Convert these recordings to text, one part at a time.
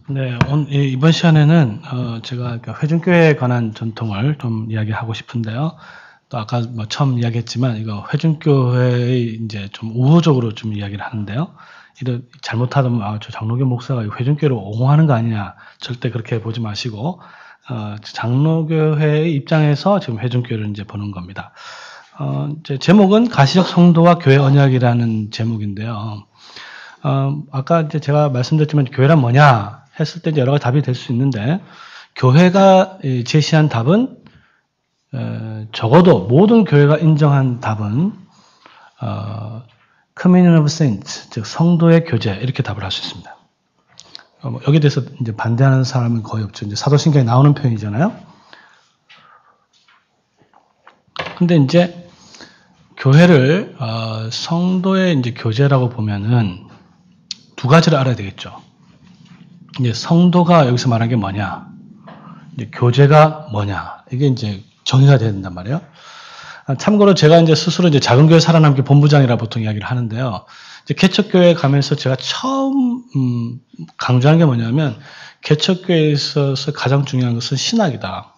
네, 이번 시간에는 제가 회중교회에 관한 전통을 좀 이야기하고 싶은데요. 또 아까 뭐 처음 이야기했지만 이거 회중교회의 이제 좀 우호적으로 좀 이야기를 하는데요. 이런 잘못하면 저 장로교 목사가 회중교회를 옹호하는 거 아니냐, 절대 그렇게 보지 마시고 장로교회의 입장에서 지금 회중교회를 이제 보는 겁니다. 제 제목은 가시적 성도와 교회 언약이라는 제목인데요. 아까 이제 제가 말씀드렸지만 교회란 뭐냐 했을 때 이제 여러 가지 답이 될 수 있는데, 교회가 제시한 답은 적어도 모든 교회가 인정한 답은 Communion of Saints, 즉 성도의 교제, 이렇게 답을 할 수 있습니다. 여기에 대해서 이제 반대하는 사람은 거의 없죠. 이제 사도신경에 나오는 표현이잖아요. 근데 이제 교회를 성도의 이제 교제라고 보면은 두 가지를 알아야 되겠죠. 이제 성도가 여기서 말하는 게 뭐냐, 이제 교제가 뭐냐, 이게 이제 정의가 돼야 된단 말이에요. 참고로 제가 이제 스스로 이제 작은 교회 살아남기 본부장이라 보통 이야기를 하는데요. 이제 개척교회 가면서 제가 처음 강조한 게 뭐냐면, 개척교회에 있어서 가장 중요한 것은 신학이다.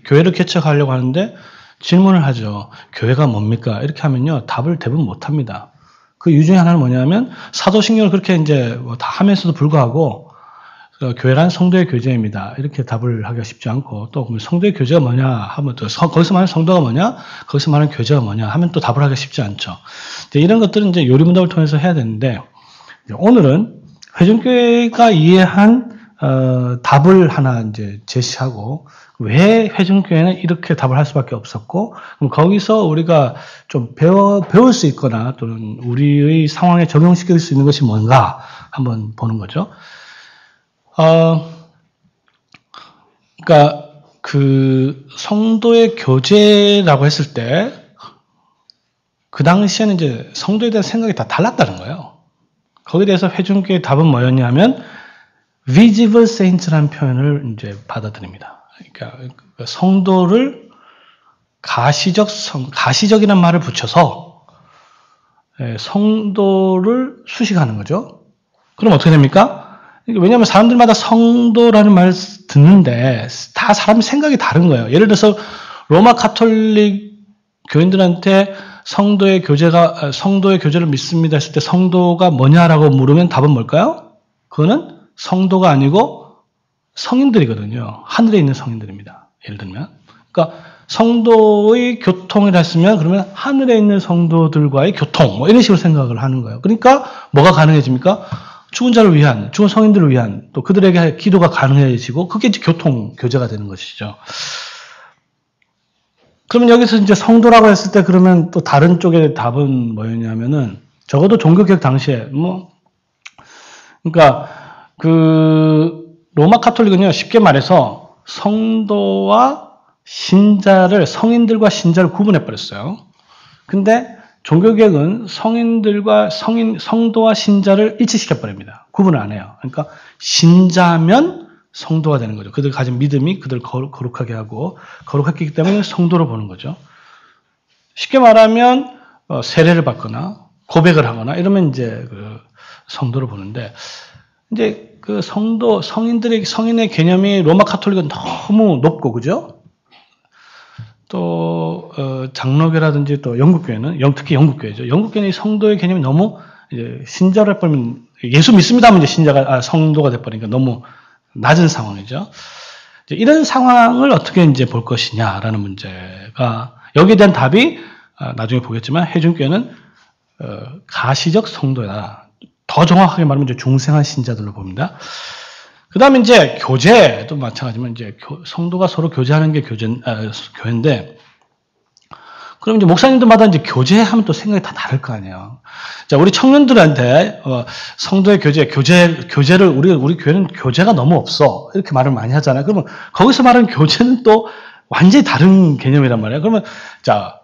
교회를 개척하려고 하는데 질문을 하죠. 교회가 뭡니까? 이렇게 하면요, 답을 대부분 못 합니다. 그 이유 중에 하나는 뭐냐면, 사도신경을 그렇게 이제 다 하면서도 불구하고 교회란 성도의 교제입니다, 이렇게 답을 하기가 쉽지 않고, 또 성도의 교제가 뭐냐 하면 또 거기서 말하는 성도가 뭐냐, 거기서 말하는 교제가 뭐냐 하면 또 답을 하기가 쉽지 않죠. 이런 것들은 이제 요리문답을 통해서 해야 되는데, 오늘은 회중교회가 이해한 답을 하나 이제 제시하고, 왜 회중교회는 이렇게 답을 할 수밖에 없었고, 그럼 거기서 우리가 좀 배울 수 있거나 또는 우리의 상황에 적용시킬 수 있는 것이 뭔가 한번 보는 거죠. 그러니까 그 성도의 교제라고 했을 때 그 당시에는 이제 성도에 대한 생각이 다 달랐다는 거예요. 거기에 대해서 회중교회의 답은 뭐였냐면 visible saints라는 표현을 이제 받아들입니다. 그러니까 성도를 가시적이라는 말을 붙여서 성도를 수식하는 거죠. 그럼 어떻게 됩니까? 왜냐하면 사람들마다 성도라는 말을 듣는데 다 사람 생각이 다른 거예요. 예를 들어서 로마 가톨릭 교인들한테 성도의 교제를 믿습니다 했을 때 성도가 뭐냐라고 물으면 답은 뭘까요? 그거는 성도가 아니고 성인들이거든요. 하늘에 있는 성인들입니다. 예를 들면. 그러니까 성도의 교통이라 했으면 그러면 하늘에 있는 성도들과의 교통, 뭐 이런 식으로 생각을 하는 거예요. 그러니까 뭐가 가능해집니까? 죽은 자를 위한, 죽은 성인들을 위한, 또 그들에게 기도가 가능해지고, 그게 이제 교제가 되는 것이죠. 그러면 여기서 이제 성도라고 했을 때 그러면 또 다른 쪽의 답은 뭐였냐면은, 적어도 종교개혁 당시에, 그러니까 로마 카톨릭은요, 쉽게 말해서 성도와 성인들과 신자를 구분해버렸어요. 근데 종교개혁은 성도와 신자를 일치시켜버립니다. 구분을 안 해요. 그러니까 신자면 성도가 되는 거죠. 그들 가진 믿음이 그들을 거룩하게 하고, 거룩했기 때문에 성도로 보는 거죠. 쉽게 말하면 세례를 받거나 고백을 하거나 이러면 이제 성도로 보는데, 이제 성인의 개념이 로마 카톨릭은 너무 높고, 그죠? 또 장로교라든지 또 특히 영국교회죠. 영국교회는 성도의 개념이 너무 이제 신자를 해버리면, 예수 믿습니다 하면 이제 성도가 돼버리니까 너무 낮은 상황이죠. 이런 상황을 어떻게 이제 볼 것이냐라는 문제가, 여기에 대한 답이 나중에 보겠지만 회중교회는 가시적 성도다. 더 정확하게 말하면 이제 중생한 신자들로 봅니다. 그 다음에 이제 교제도 마찬가지지만 이제 성도가 서로 교제하는 게 교회인데, 그럼 이제 목사님들마다 이제 교제하면 또 생각이 다 다를 거 아니에요. 자, 우리 청년들한테 성도의 교제를 우리 교회는 교제가 너무 없어, 이렇게 말을 많이 하잖아요. 그러면 거기서 말하는 교제는 또 완전히 다른 개념이란 말이에요. 그러면 자,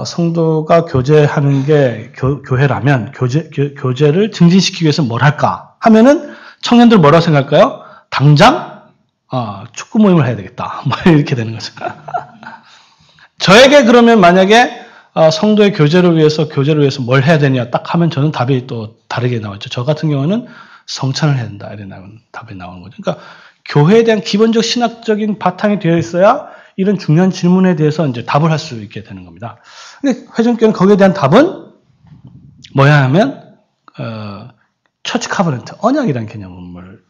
성도가 교제하는 게 교회라면 교제를 증진시키기 위해서 뭘 할까 하면은 청년들 뭐라고 생각할까요? 당장 축구 모임을 해야 되겠다, 뭐 이렇게 되는 거죠. 저에게 그러면 만약에 성도의 교제를 위해서 뭘 해야 되냐 딱 하면 저는 답이 또 다르게 나왔죠. 저 같은 경우는 성찬을 해야 된다. 이런 답이 나오는 거죠. 그러니까 교회에 대한 기본적 신학적인 바탕이 되어 있어야 이런 중요한 질문에 대해서 이제 답을 할 수 있게 되는 겁니다. 근데 회전교회는 거기에 대한 답은 뭐야 하면 처치 카버넌트, 언약이라는 개념을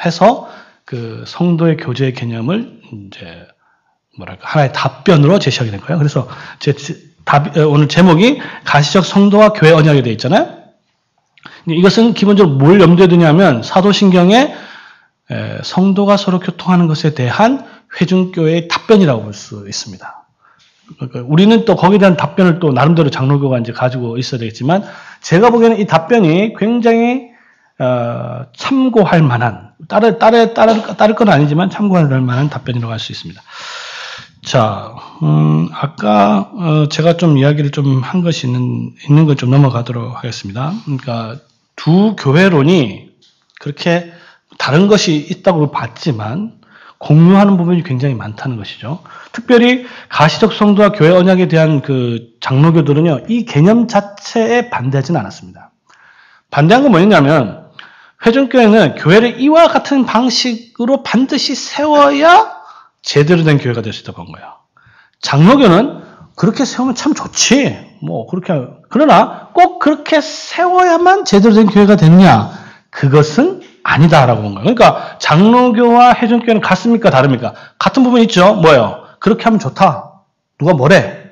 해서 그 성도의 교제의 개념을 이제 뭐랄까 하나의 답변으로 제시하게 된 거예요. 그래서 오늘 제목이 가시적 성도와 교회 언약에 되어 있잖아요. 이것은 기본적으로 뭘 염두에 두냐면 사도신경에 성도가 서로 교통하는 것에 대한 회중교회의 답변이라고 볼 수 있습니다. 그러니까 우리는 또 거기에 대한 답변을 또 나름대로 장로교가 이제 가지고 있어야 되겠지만 제가 보기에는 이 답변이 굉장히 참고할 만한 따를 건 아니지만 참고할 만한 답변이라고 할 수 있습니다. 자, 아까 제가 좀 이야기를 좀 한 것이 있는 걸 좀 넘어가도록 하겠습니다. 그러니까 두 교회론이 그렇게 다른 것이 있다고 봤지만 공유하는 부분이 굉장히 많다는 것이죠. 특별히 가시적 성도와 교회 언약에 대한 그 장로교들은요, 이 개념 자체에 반대하지는 않았습니다. 반대한 건 뭐였냐면, 회중교회는 교회를 이와 같은 방식으로 반드시 세워야 제대로 된 교회가 될 수 있다고 한 거예요. 장로교는 그렇게 세우면 참 좋지. 그러나 꼭 그렇게 세워야만 제대로 된 교회가 되느냐? 그것은 아니다라고 본 거예요. 그러니까 장로교와 회중교회는 같습니까? 다릅니까? 같은 부분이 있죠. 뭐예요? 그렇게 하면 좋다. 누가 뭐래?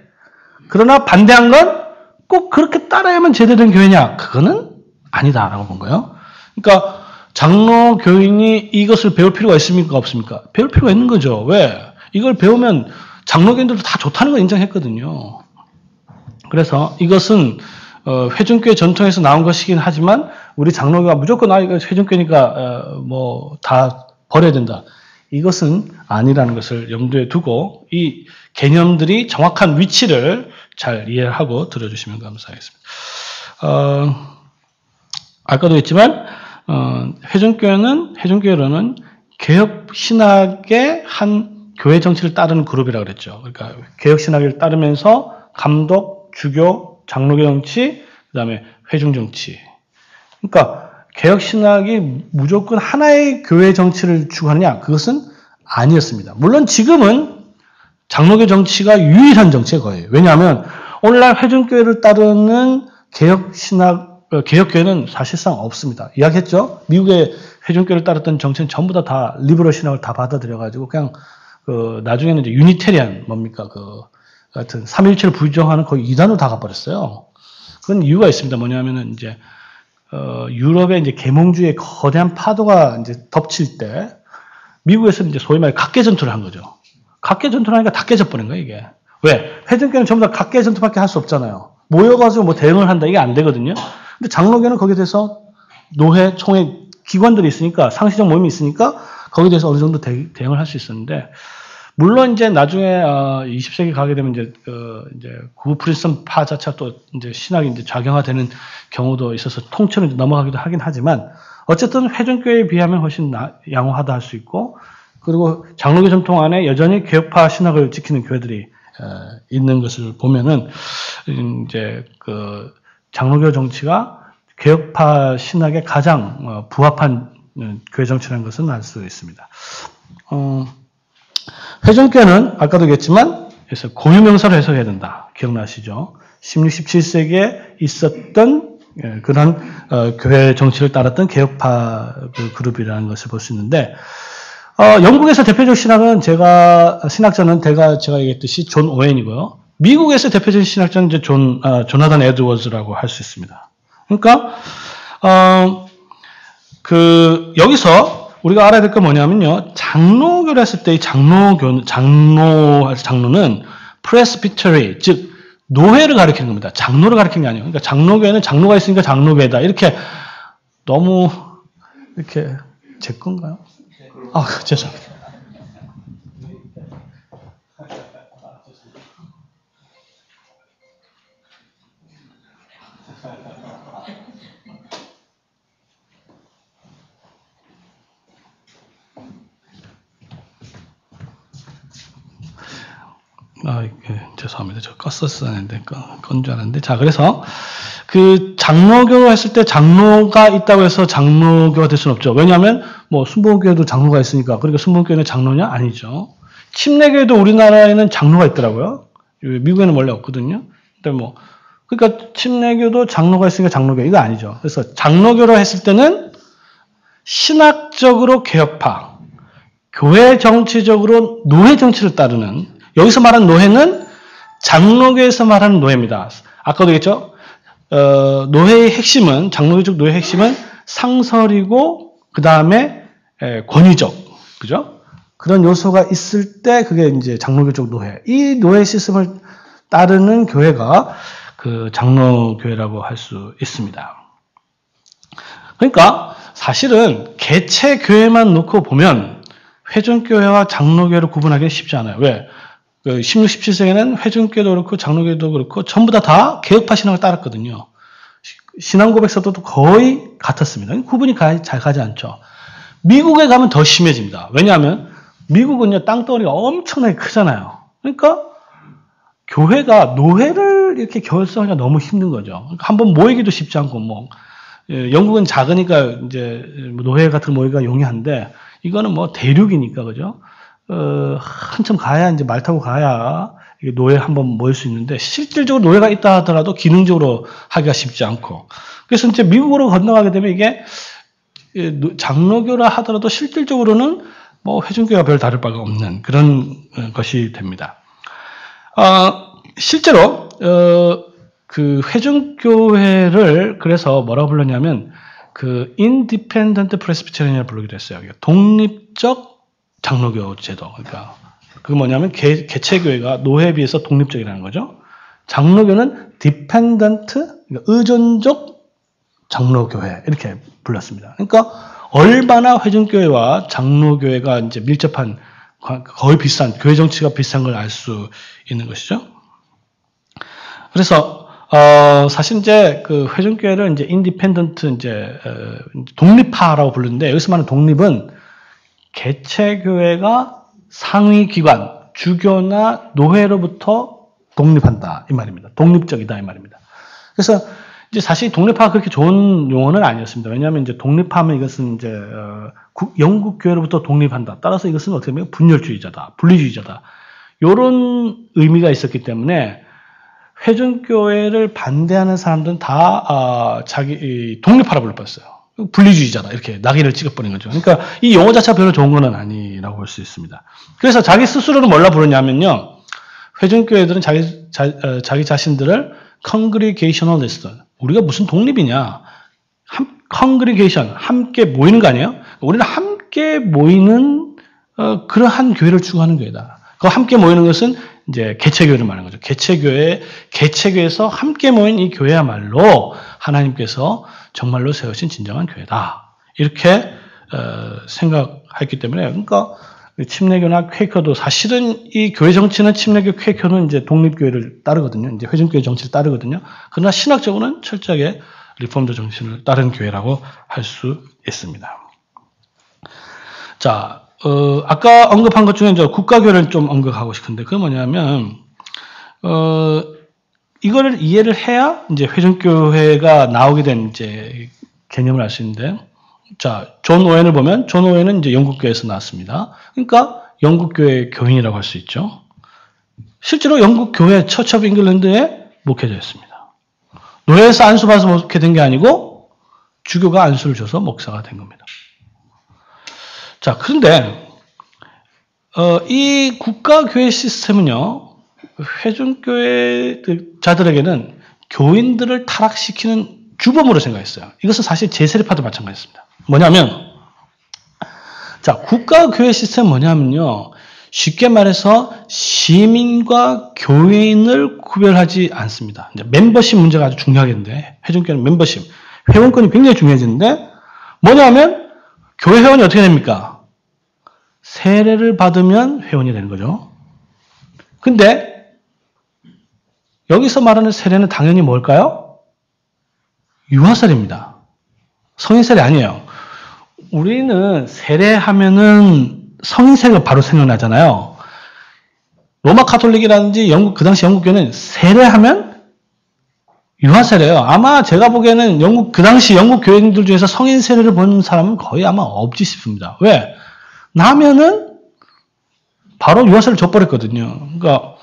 그러나 반대한 건 꼭 그렇게 따라야만 제대로 된 교회냐? 그거는 아니다라고 본 거예요. 그러니까 장로 교인이 이것을 배울 필요가 있습니까? 없습니까? 배울 필요가 있는 거죠. 왜? 이걸 배우면 장로교인들도 다 좋다는 걸 인정했거든요. 그래서 이것은 회중교회 전통에서 나온 것이긴 하지만 우리 장로교가 무조건 이거 회중교회니까 다 버려야 된다. 이것은 아니라는 것을 염두에 두고 이 개념들이 정확한 위치를 잘 이해하고 들어주시면 감사하겠습니다. 아까도 했지만 회중교회론은 개혁 신학의 한 교회 정치를 따르는 그룹이라고 그랬죠. 그러니까 개혁 신학을 따르면서 감독, 주교, 장로교 정치, 그다음에 회중 정치. 그러니까 개혁 신학이 무조건 하나의 교회 정치를 추구하느냐? 그것은 아니었습니다. 물론 지금은 장로교 정치가 유일한 정치예요, 거의. 왜냐하면 오늘날 회중교회를 따르는 개혁 신학, 개혁교회는 사실상 없습니다. 이야기했죠? 미국의 회중교회를 따랐던 정치는 전부 다 리버럴 신학을 다 받아들여가지고 그냥 나중에는 이제 유니테리안 같은 삼일체를 부정하는 거의 이단으로 다 가버렸어요. 그건 이유가 있습니다. 뭐냐면은 이제 유럽의 이제 계몽주의의 거대한 파도가 이제 덮칠 때 미국에서는 이제 소위 말해 각계 전투를 한 거죠. 각계 전투를 하니까 다 깨져버린 거예요, 이게. 왜? 회중교회는 전부 다 각계 전투밖에 할 수 없잖아요. 모여가지고 대응을 한다, 이게 안 되거든요. 근데 장로교는 거기에 대해서 노회, 총회, 기관들이 있으니까, 상시적 모임이 있으니까 거기에 대해서 어느 정도 대응을 할 수 있었는데, 물론 이제 나중에 20세기 가게 되면 이제 구부 프린스턴 파 자체가 또 이제 신학이 이제 작용화되는 경우도 있어서 통째로 넘어가기도 하긴 하지만 어쨌든 회중교회에 비하면 훨씬 양호하다 할 수 있고 그리고 장로교 전통 안에 여전히 개혁파 신학을 지키는 교회들이 있는 것을 보면은 이제 그 장로교 정치가 개혁파 신학에 가장 부합한 교회 정치라는 것은 알 수 있습니다. 회중교회는 아까도 얘기했지만 그래서 고유명사로 해석해야 된다. 기억나시죠? 16, 17세기에 있었던 그런 교회 정치를 따랐던 개혁파 그룹이라는 것을 볼 수 있는데 영국에서 대표적 신학은 신학자는 제가 얘기했듯이 존 오웬이고요. 미국에서 대표적인 신학자는 이제 조나단 에드워즈라고 할 수 있습니다. 그러니까 여기서 우리가 알아야 될 건 뭐냐면요. 장로교를 했을 때 이 장로는 프레스비터리, 즉 노회를 가리키는 겁니다. 장로를 가리키는 게 아니에요. 그러니까 장로교회는 장로가 있으니까 장로교회다. 이렇게 너무 이렇게 제 건가요? 죄송합니다. 죄송합니다. 저 껐었어야 했는데, 건 줄 알았는데. 자, 그래서, 장로교로 했을 때 장로가 있다고 해서 장로교가 될 수는 없죠. 왜냐하면 뭐 순복음교회도 장로가 있으니까. 그러니까 순복음교회는 장로냐? 아니죠. 침례교회도 우리나라에는 장로가 있더라고요. 미국에는 원래 없거든요. 근데 뭐 그러니까 침례교도 장로가 있으니까 장로교 이거 아니죠. 그래서 장로교로 했을 때는 신학적으로 개혁파, 교회 정치적으로 노예 정치를 따르는, 여기서 말하는 노예는 장로교에서 말하는 노예입니다. 아까도 얘기했죠. 노예의 핵심은, 장로교적 노예의 핵심은 상설이고 그 다음에 권위적, 그죠? 그런 요소가 있을 때 그게 이제 장로교적 노예. 이 노예 시스템을 따르는 교회가 그 장로교회라고 할 수 있습니다. 그러니까 사실은 개체교회만 놓고 보면 회중교회와 장로교회를 구분하기는 쉽지 않아요. 왜? 16, 17세기에는 회중교회도 그렇고 장로교회도 그렇고 전부 다 개혁파 신앙을 따랐거든요. 신앙 고백서도 거의 같았습니다. 구분이 잘 가지 않죠. 미국에 가면 더 심해집니다. 왜냐하면 미국은요, 땅덩어리가 엄청나게 크잖아요. 그러니까 교회가 노회를 이렇게 결성하기가 너무 힘든 거죠. 그러니까 한번 모이기도 쉽지 않고, 영국은 작으니까 이제 노회 같은 모이기가 용이한데, 이거는 뭐 대륙이니까, 그죠? 한참 가야, 이제 말 타고 가야 노예 한번 모일 수 있는데, 실질적으로 노예가 있다 하더라도 기능적으로 하기가 쉽지 않고. 그래서 이제 미국으로 건너가게 되면 이게 장로교라 하더라도 실질적으로는 뭐 회중교회와 별 다를 바가 없는 그런 것이 됩니다. 실제로 그 회중교회를 그래서 뭐라고 불렀냐면 그 independent presbyterian이라고 부르기도 했어요. 독립적 장로교 제도. 그러니까 그게 뭐냐면 개체교회가 노회에 비해서 독립적이라는 거죠. 장로교는 dependent, 그러니까 의존적 장로교회 이렇게 불렀습니다. 그러니까 얼마나 회중교회와 장로교회가 이제 밀접한, 거의 비슷한, 교회 정치가 비슷한 걸 알 수 있는 것이죠. 그래서, 사실 이제 그 회중교회를 이제 인디펜던트, 이제, 독립파라고 부르는데, 여기서 말하는 독립은 개체교회가 상위 기관, 주교나 노회로부터 독립한다. 이 말입니다. 독립적이다. 이 말입니다. 그래서 이제 사실 독립파가 그렇게 좋은 용어는 아니었습니다. 왜냐하면 이제 독립하면 이것은 이제 영국 교회로부터 독립한다. 따라서 이것은 어떻게 보면 분열주의자다, 분리주의자다. 이런 의미가 있었기 때문에 회중교회를 반대하는 사람들은 다 자기 독립파라 불렀어요. 분리주의자다 이렇게 낙인을 찍어버린 거죠. 그러니까 이 용어 자체가 별로 좋은 건 아니라고 볼 수 있습니다. 그래서 자기 스스로는 뭐라 부르냐면요, 회중교회들은 자기 자신들을 congregationalist, 우리가 무슨 독립이냐? congregation, 함께 모이는 거 아니에요? 우리는 함께 모이는 그러한 교회를 추구하는 교회다. 그 함께 모이는 것은 이제 개체교회를 말하는 거죠. 개체교회에서 함께 모인 이 교회야말로 하나님께서 정말로 세우신 진정한 교회다. 이렇게 생각했기 때문에, 그러니까 침례교나 퀘이커도 사실은 이 교회 정치는 침례교, 퀘이커는 이제 독립교회를 따르거든요. 이제 회중교회 정치를 따르거든요. 그러나 신학적으로는 철저하게 리폼드 정신을 따른 교회라고 할 수 있습니다. 자, 아까 언급한 것 중에 이제 국가교회를 좀 언급하고 싶은데, 그게 뭐냐면, 이거를 이해를 해야 이제 회중교회가 나오게 된 이제 개념을 알 수 있는데, 자, 존 오웬을 보면, 존 오웬은 이제 영국교회에서 나왔습니다. 그러니까 영국교회 교인이라고 할 수 있죠. 실제로 영국교회 처치 오브 잉글랜드에 목회자였습니다. 노예에서 안수받아서 목회된 게 아니고 주교가 안수를 줘서 목사가 된 겁니다. 자, 그런데 이 국가교회 시스템은요, 회중교회자들에게는 교인들을 타락시키는 주범으로 생각했어요. 이것은 사실 제세례파도 마찬가지였습니다. 뭐냐면, 자, 국가교회 시스템은 뭐냐면요, 쉽게 말해서 시민과 교회인을 구별하지 않습니다. 이제 멤버십 문제가 아주 중요하겠는데, 회중교회는 멤버십, 회원권이 굉장히 중요해지는데, 뭐냐면, 교회 회원이 어떻게 됩니까? 세례를 받으면 회원이 되는 거죠. 근데, 여기서 말하는 세례는 당연히 뭘까요? 유아세례입니다. 성인세례 아니에요. 우리는 세례하면은 성인세례가 바로 생각나잖아요. 로마 카톨릭이라든지 영국, 그 당시 영국교회는 세례하면 유화 세례요. 아마 제가 보기에는 그 당시 영국 교인들 중에서 성인 세례를 본 사람은 거의 아마 없지 싶습니다. 왜? 나면은 바로 유아 세례를 줘버렸거든요. 그러니까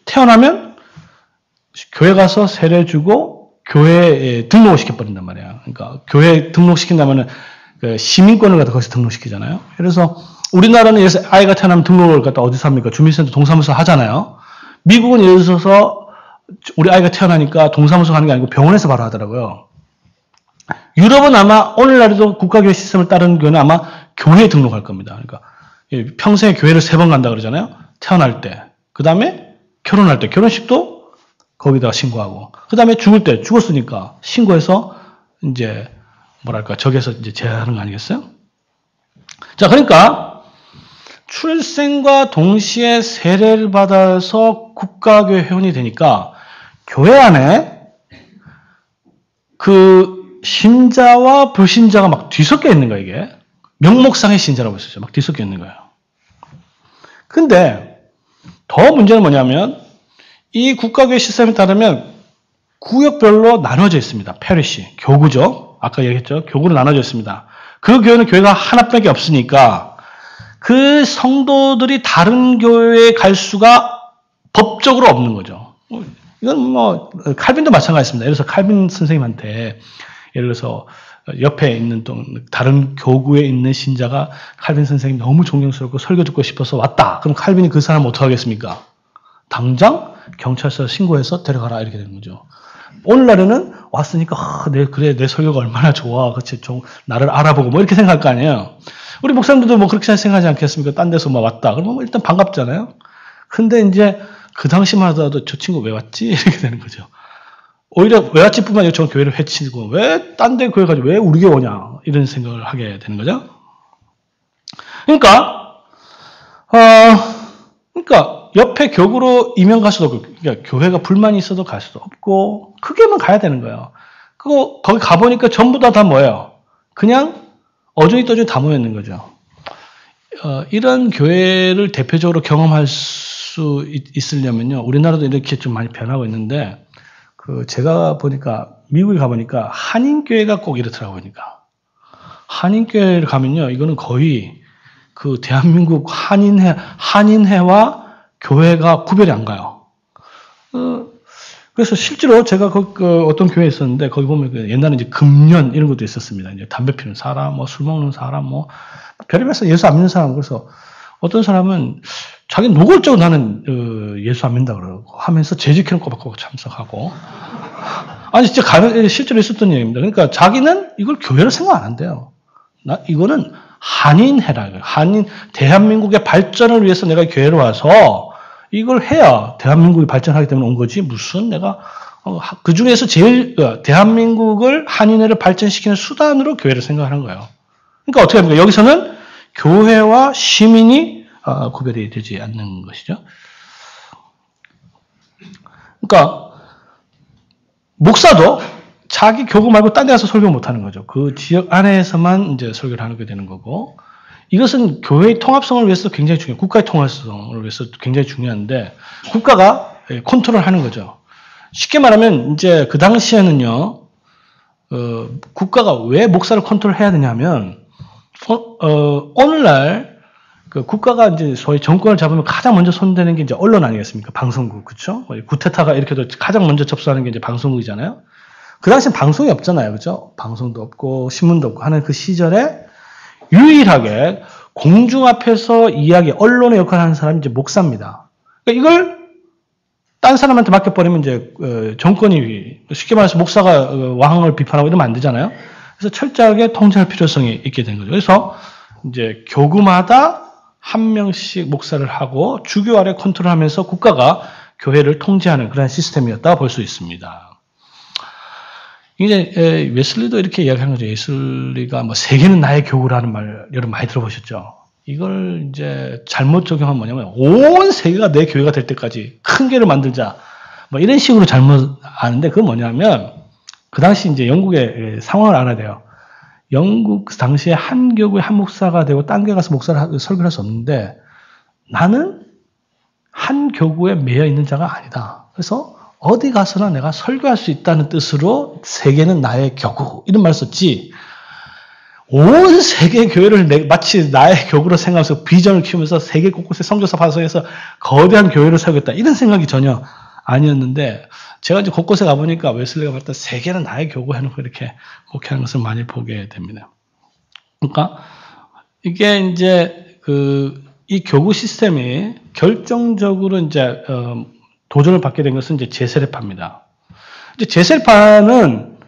태어나면 교회 가서 세례 주고 교회에 등록을 시켜버린단 말이에요. 그러니까 교회에 등록시킨다면은 그 시민권을 갖다 거기서 등록시키잖아요. 그래서 우리나라는 예를 들어서 아이가 태어나면 등록을 갖다 어디서 합니까? 주민센터 동사무소 하잖아요. 미국은 예를 들어서 우리 아이가 태어나니까 동사무소 가는 게 아니고 병원에서 바로 하더라고요. 유럽은 아마 오늘날에도 국가교회 시스템을 따르는 교회는 아마 교회에 등록할 겁니다. 그러니까 평생에 교회를 3번 간다 그러잖아요. 태어날 때. 그 다음에 결혼할 때. 결혼식도 거기다가 신고하고. 그 다음에 죽을 때. 죽었으니까 신고해서 이제 뭐랄까 저기에서 이제 제하는 거 아니겠어요? 자, 그러니까 출생과 동시에 세례를 받아서 국가교회 회원이 되니까 교회 안에 그 신자와 불신자가 막 뒤섞여 있는 거예요, 이게. 명목상의 신자라고 했었죠. 막 뒤섞여 있는 거예요. 근데 더 문제는 뭐냐면 이 국가교회 시스템에 따르면 구역별로 나눠져 있습니다. 페리시, 교구죠. 아까 얘기했죠. 교구로 나눠져 있습니다. 그 교회는 교회가 하나밖에 없으니까 그 성도들이 다른 교회에 갈 수가 법적으로 없는 거죠. 이건 뭐 칼빈도 마찬가지입니다. 예를 들어서 칼빈 선생님한테 예를 들어서 옆에 있는 또 다른 교구에 있는 신자가 칼빈 선생님 너무 존경스럽고 설교 듣고 싶어서 왔다. 그럼 칼빈이 그 사람 어떻게 하겠습니까? 당장 경찰서 신고해서 데려가라 이렇게 되는 거죠. 오늘날에는 왔으니까 그래 내 설교가 얼마나 좋아. 그치 좀 나를 알아보고 뭐 이렇게 생각할 거 아니에요. 우리 목사님들도 뭐 그렇게 생각하지 않겠습니까? 딴 데서 막 왔다. 그러면 뭐 일단 반갑잖아요. 근데 이제 그 당시만 하더라도 저 친구 왜 왔지? 이렇게 되는 거죠. 오히려 왜 왔지 뿐만 아니라 저 교회를 해치고 왜 딴 데 교회 가지고 왜 우리 교회 오냐 이런 생각을 하게 되는 거죠. 그러니까 옆에 교구로 이면 갈 수도 없고 그러니까 교회가 불만이 있어도 갈 수도 없고 크게만 가야 되는 거예요. 그거 거기 가보니까 전부 다 뭐예요? 그냥 어중이떠중이 다 모여 있는 거죠. 이런 교회를 대표적으로 경험할 수 있으려면요. 우리나라도 이렇게 좀 많이 변하고 있는데 제가 보니까 미국에 가보니까 한인교회가 꼭 이렇더라고요. 그러니까 한인교회를 가면요. 이거는 거의 그 대한민국 한인회와 교회가 구별이 안 가요. 그래서 실제로 제가 어떤 교회에 있었는데 거기 보면 옛날에 이제 금연 이런 것도 있었습니다. 이제 담배 피우는 사람, 뭐 술 먹는 사람, 뭐 별의별서 예수 안 믿는 사람. 그래서 어떤 사람은 자기 노골적으로 나는 예수 안 믿는다 그러고 하면서 재직회는 꼬박꼬박 참석하고 아니 진짜 실제로 있었던 얘기입니다. 그러니까 자기는 이걸 교회로 생각 안 한대요. 이거는 한인회라. 대한민국의 발전을 위해서 내가 교회로 와서 이걸 해야 대한민국이 발전하기 때문에 온 거지. 무슨 내가 그 중에서 제일 대한민국을 한인회를 발전시키는 수단으로 교회를 생각하는 거예요. 그러니까 어떻게 합니까? 여기서는 교회와 시민이 구별이 되지 않는 것이죠. 그러니까 목사도 자기 교구 말고 딴 데 가서 설교 못 하는 거죠. 그 지역 안에서만 이제 설교를 하게 되는 거고, 이것은 교회의 통합성을 위해서 굉장히 중요해요. 국가의 통합성을 위해서 굉장히 중요한데, 국가가 컨트롤 하는 거죠. 쉽게 말하면, 이제 그 당시에는요, 국가가 왜 목사를 컨트롤해야 되냐면, 오늘날, 그 국가가 이제 소위 정권을 잡으면 가장 먼저 손대는 게 이제 언론 아니겠습니까? 방송국, 그쵸? 구테타가 이렇게 해도 가장 먼저 접수하는 게 이제 방송국이잖아요? 그 당시엔 방송이 없잖아요. 그죠? 방송도 없고, 신문도 없고 하는 그 시절에 유일하게 공중 앞에서 언론의 역할을 하는 사람이 이제 목사입니다. 그러니까 이걸 딴 사람한테 맡겨버리면 이제, 정권이, 쉽게 말해서 목사가 왕을 비판하고 이러면 안 되잖아요. 그래서 철저하게 통제할 필요성이 있게 된 거죠. 그래서 이제 교구마다 한 명씩 목사를 하고 주교 아래 컨트롤하면서 국가가 교회를 통제하는 그런 시스템이었다 볼 수 있습니다. 이제 웨슬리도 이렇게 이야기하는 거죠. 웨슬리가 뭐 세계는 나의 교구라는 말 여러분 많이 들어보셨죠? 이걸 이제 잘못 적용하면 뭐냐면 온 세계가 내 교회가 될 때까지 큰 교회를 만들자. 뭐 이런 식으로 잘못 아는데 그건 뭐냐면 그 당시 이제 영국의 상황을 알아야 돼요. 영국 당시에 한 교구에 한 목사가 되고 딴 교회 가서 설교를 할 수 없는데 나는 한 교구에 매여 있는 자가 아니다. 그래서 어디 가서나 내가 설교할 수 있다는 뜻으로 세계는 나의 교구 이런 말을 썼지. 온 세계 교회를 마치 나의 교구로 생각하면서 비전을 키우면서 세계 곳곳에 선교사 파송해서 거대한 교회를 세우겠다 이런 생각이 전혀 아니었는데 제가 이제 곳곳에 가보니까 웨슬리가 말했던 세계는 나의 교구 해놓고 이렇게 곡해하는 것을 많이 보게 됩니다. 그러니까 이게 이제 이 교구 시스템이 결정적으로 이제 도전을 받게 된 것은 이제 제세례파입니다. 이제 제세례파는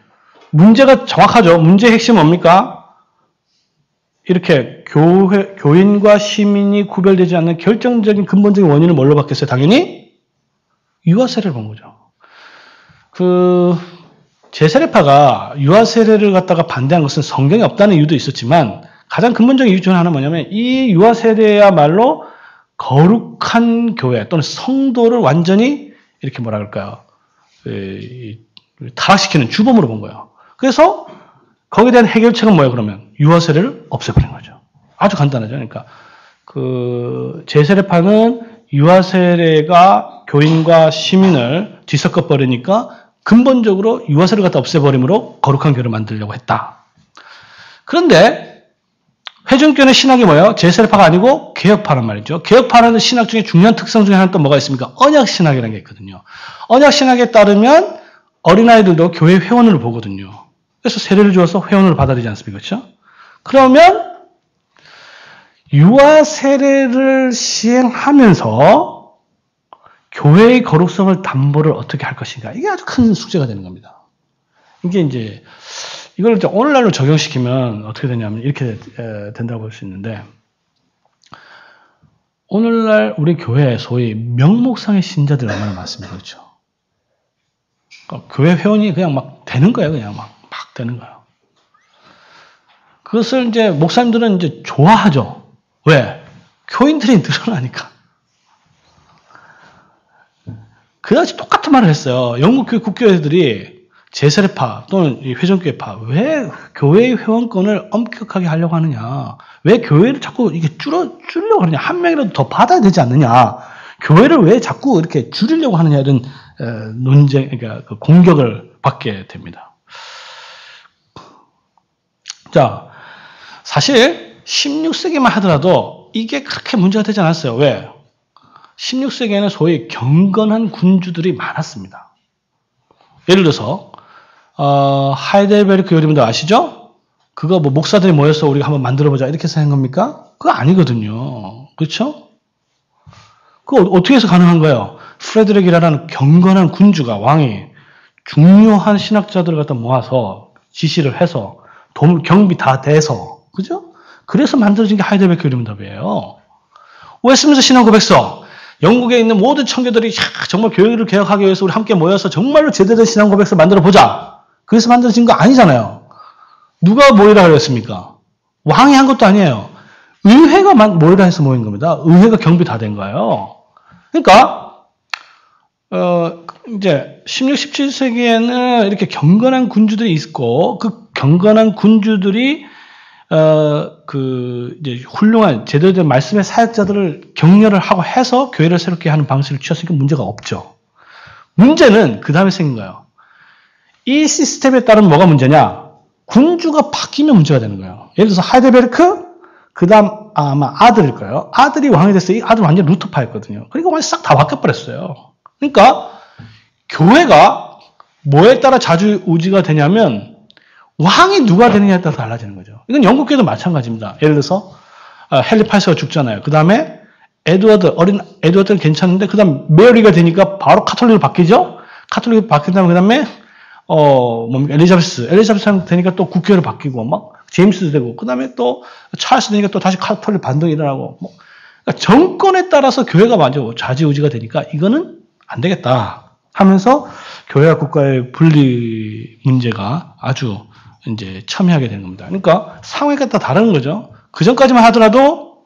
문제가 정확하죠. 문제의 핵심은 뭡니까? 이렇게 교인과 시민이 구별되지 않는 결정적인 근본적인 원인을 뭘로 받겠어요? 당연히 유아세례를 본 거죠. 제세례파가 유아세례를 갖다가 반대한 것은 성경에 없다는 이유도 있었지만 가장 근본적인 이유 중 하나는 뭐냐면 이 유아세례야말로 거룩한 교회 또는 성도를 완전히 이렇게 뭐라 그럴까요? 타락시키는 주범으로 본 거예요. 그래서 거기에 대한 해결책은 뭐예요, 그러면? 유아세례를 없애버린 거죠. 아주 간단하죠. 그러니까, 제세례파는 유아세례가 교인과 시민을 뒤섞어버리니까 근본적으로 유아세례를 갖다 없애버림으로 거룩한 교회를 만들려고 했다. 그런데, 회중교회의 신학이 뭐예요? 제세례파가 아니고 개혁파란 말이죠. 개혁파라는 신학 중에 중요한 특성 중에 하나는 또 뭐가 있습니까? 언약신학이라는 게 있거든요. 언약신학에 따르면 어린아이들도 교회 회원을 보거든요. 그래서 세례를 주어서 회원을 받아야 되지 않습니까? 그렇죠? 그러면 유아 세례를 시행하면서 교회의 거룩성을 담보를 어떻게 할 것인가? 이게 아주 큰 숙제가 되는 겁니다. 이게 이제 이걸 이제 오늘날로 적용시키면 어떻게 되냐면 이렇게 된다고 볼 수 있는데 오늘날 우리 교회에 소위 명목상의 신자들 얼마나 많습니까? 그렇죠? 그러니까 교회 회원이 그냥 막 되는 거예요. 그냥 막 되는 거예요. 그것을 이제 목사님들은 이제 좋아하죠. 왜? 교인들이 늘어나니까. 그다지 똑같은 말을 했어요. 영국 교회 국교회들이 제세례파 또는 회전교회파 왜 교회의 회원권을 엄격하게 하려고 하느냐? 왜 교회를 자꾸 이게 줄이려고 하느냐? 한 명이라도 더 받아야 되지 않느냐? 교회를 왜 자꾸 이렇게 줄이려고 하느냐? 이런 논쟁, 그러니까 공격을 받게 됩니다. 자, 사실 16세기만 하더라도 이게 그렇게 문제가 되지 않았어요. 왜? 16세기에는 소위 경건한 군주들이 많았습니다. 예를 들어서 하이델베르크 여러분들 아시죠? 그거 뭐 목사들이 모여서 우리가 한번 만들어보자 이렇게 해서 한 겁니까? 그거 아니거든요. 그렇죠? 그거 어떻게 해서 가능한 거예요? 프레드릭이라는 경건한 군주가 왕이 중요한 신학자들을 갖다 모아서 지시를 해서 경비 다 대서 그죠? 그래서 만들어진 게 하이델베르크 여러분답이에요. 웨스트민스터 신앙고백서 영국에 있는 모든 청교들이 정말 교회를 개혁하기 위해서 우리 함께 모여서 정말로 제대로 된 신앙고백서 만들어 보자. 그래서 만들어진 거 아니잖아요. 누가 모이라 그랬습니까? 왕이 한 것도 아니에요. 의회가 모이라 해서 모인 겁니다. 의회가 경비 다 된 거예요. 그러니까 이제 16, 17세기에는 이렇게 경건한 군주들이 있고 그 경건한 군주들이 이제 훌륭한 제대로 된 말씀의 사역자들을 격려를 하고 해서 교회를 새롭게 하는 방식을 취했으니까 문제가 없죠. 문제는 그 다음에 생긴 거예요. 이 시스템에 따른 뭐가 문제냐? 군주가 바뀌면 문제가 되는 거예요. 예를 들어서 하이델베르크, 그 다음 아마 아들일 거예요. 아들이 왕이 됐어요. 이 아들 완전 루터파였거든요. 그러니까 완전 싹 다 바뀌어버렸어요. 그러니까 교회가 뭐에 따라 좌지우지가 되냐면 왕이 누가 되느냐에 따라 달라지는 거죠. 이건 영국교회도 마찬가지입니다. 예를 들어서 헨리 8세가 죽잖아요. 그 다음에 어린 에드워드는 괜찮은데 그 다음 메리가 되니까 바로 카톨릭으로 바뀌죠. 카톨릭으로 바뀐 다음에 그 다음에 엘리자베스 되니까 또 국교회로 바뀌고 막 제임스도 되고 그 다음에 또 찰스 되니까 또 다시 카톨릭 반동이 일어나고 그러니까 정권에 따라서 교회가 완전 좌지우지가 되니까 이거는 안 되겠다 하면서 교회와 국가의 분리 문제가 아주 이제 첨예하게 되는 겁니다. 그러니까 상황이 다 다른 거죠. 그 전까지만 하더라도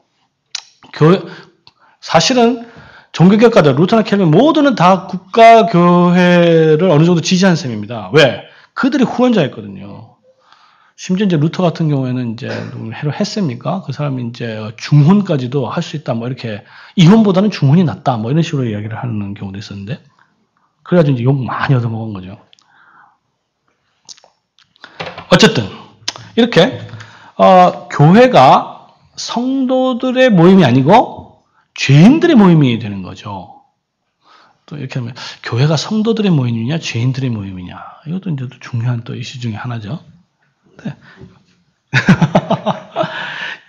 사실은 종교개혁가들, 루터나 켈빈 모두는 다 국가교회를 어느 정도 지지하는 셈입니다. 왜? 그들이 후원자였거든요. 심지어 이제 루터 같은 경우에는 이제 해로 했습니까? 그 사람이 이제 중혼까지도 할 수 있다, 뭐 이렇게 이혼보다는 중혼이 낫다, 뭐 이런 식으로 이야기를 하는 경우도 있었는데, 그래가지고 이제 욕 많이 얻어먹은 거죠. 어쨌든 이렇게 교회가 성도들의 모임이 아니고 죄인들의 모임이 되는 거죠. 또 이렇게 하면 교회가 성도들의 모임이냐 죄인들의 모임이냐 이것도 이제 또 중요한 또 이슈 중에 하나죠. 네.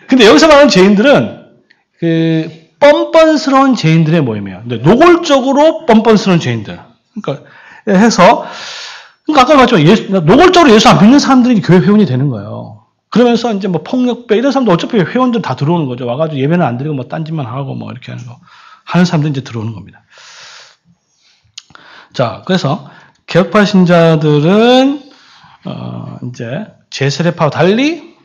근데 여기서 말하는 죄인들은 그 뻔뻔스러운 죄인들의 모임이에요. 근데 노골적으로 뻔뻔스러운 죄인들. 그러니까 해서 아까 말했지만 노골적으로 예수 안 믿는 사람들이 교회 회원이 되는 거예요. 그러면서 이제 뭐 폭력배 이런 사람들 어차피 회원들 다 들어오는 거죠. 와가지고 예배는 안 드리고 뭐 딴짓만 하고 뭐 이렇게 하는 사람들이 이제 들어오는 겁니다. 자, 그래서 개혁파 신자들은 이제 제세례파와 달리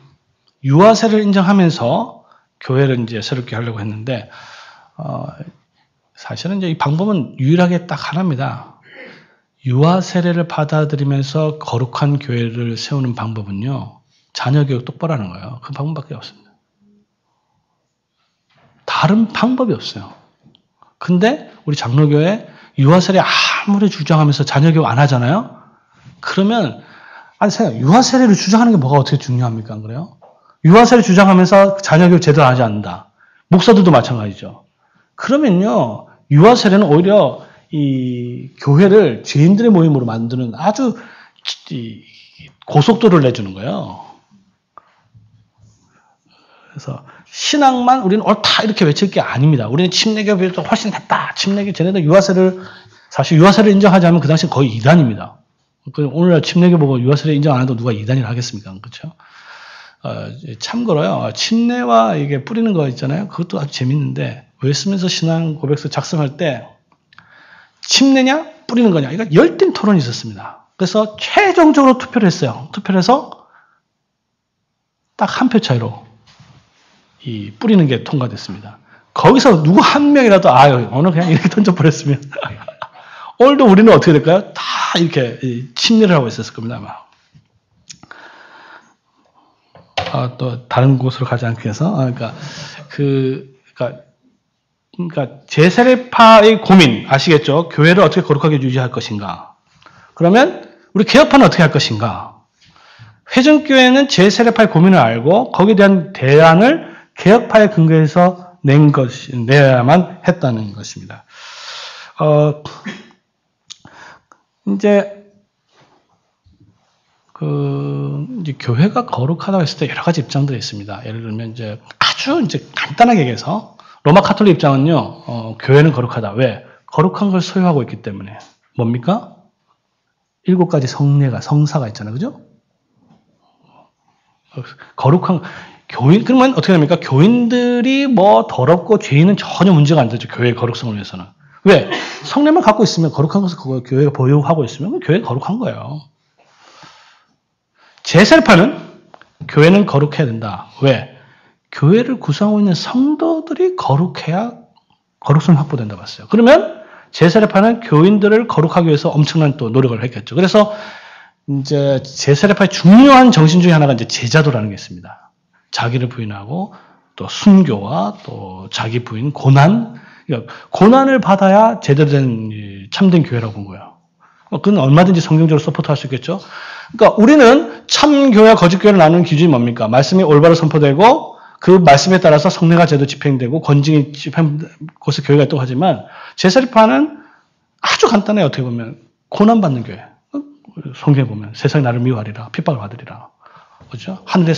유아세를 인정하면서 교회를 이제 새롭게 하려고 했는데 사실은 이제 이 방법은 유일하게 딱 하나입니다. 유아 세례를 받아들이면서 거룩한 교회를 세우는 방법은요, 자녀 교육 똑바로 하는 거예요. 그 방법밖에 없습니다. 다른 방법이 없어요. 근데 우리 장로교회 유아 세례 아무리 주장하면서 자녀 교육 안 하잖아요? 그러면, 아니, 생각, 유아 세례를 주장하는 게 뭐가 어떻게 중요합니까? 안 그래요? 유아 세례 주장하면서 자녀 교육 제대로 하지 않는다. 목사들도 마찬가지죠. 그러면요, 유아 세례는 오히려 이 교회를 죄인들의 모임으로 만드는 아주 고속도로를 내주는 거예요. 그래서 신앙만 우리는 옳다 이렇게 외칠 게 아닙니다. 우리는 침례교에 비해서 훨씬 낫다. 침례교 쟤네들 유아세를 사실 유아세를 인정하자면 그 당시 거의 이단입니다. 오늘날 침례교 보고 유아세를 인정 안 해도 누가 이단이라 하겠습니까? 그렇죠? 참고로요, 침례와 이게 뿌리는 거 있잖아요. 그것도 아주 재밌는데 웨스트민스터 신앙 고백서 작성할 때 침례냐 뿌리는 거냐 이거 열띤 토론이 있었습니다. 그래서 최종적으로 투표를 했어요. 투표를 해서 딱 한 표 차이로 이 뿌리는 게 통과됐습니다. 거기서 누구 한 명이라도 오늘 그냥 이렇게 던져버렸으면 오늘도 우리는 어떻게 될까요? 다 이렇게 침례를 하고 있었을 겁니다. 아마. 또 다른 곳으로 가지 않기 위해서 그러니까 제세례파의 고민 아시겠죠? 교회를 어떻게 거룩하게 유지할 것인가? 그러면 우리 개혁파는 어떻게 할 것인가? 회전교회는 제세례파의 고민을 알고 거기에 대한 대안을 개혁파의 근거에서 내야만 했다는 것입니다. 이제 교회가 거룩하다고 했을 때 여러 가지 입장들이 있습니다. 예를 들면 아주 간단하게 얘기해서 로마 카톨릭 입장은요, 교회는 거룩하다. 왜? 거룩한 걸 소유하고 있기 때문에. 뭡니까? 7가지 성사가 있잖아요. 그죠? 거룩한, 그러면 어떻게 됩니까? 교인들이 뭐 더럽고 죄인은 전혀 문제가 안 되죠. 교회의 거룩성을 위해서는. 왜? 성령만 갖고 있으면 거룩한 것을 교회가 보유하고 있으면 교회가 거룩한 거예요. 제세례파는 교회는 거룩해야 된다. 왜? 교회를 구성하고 있는 성도들이 거룩해야 거룩성이 확보된다 봤어요. 그러면 제세례파는 교인들을 거룩하기 위해서 엄청난 또 노력을 했겠죠. 그래서 이제 제세례파의 중요한 정신 중에 하나가 이제 제자도라는 게 있습니다. 자기를 부인하고 또 순교와 또 자기 부인 고난, 그러니까 고난을 받아야 제대로 된 참된 교회라고 본 거예요. 그건 얼마든지 성경적으로 서포트할 수 있겠죠. 그러니까 우리는 참교회와 거짓교회를 나누는 기준이 뭡니까? 말씀이 올바로 선포되고 그 말씀에 따라서 성례가 제대로 집행되고 권징이 집행 곳에 교회가 있다고 하지만 제세례파는 아주 간단해요. 어떻게 보면 고난받는 교회. 성경에 보면 세상이 나를 미워하리라 핍박을 받으리라. 그렇죠? 하늘의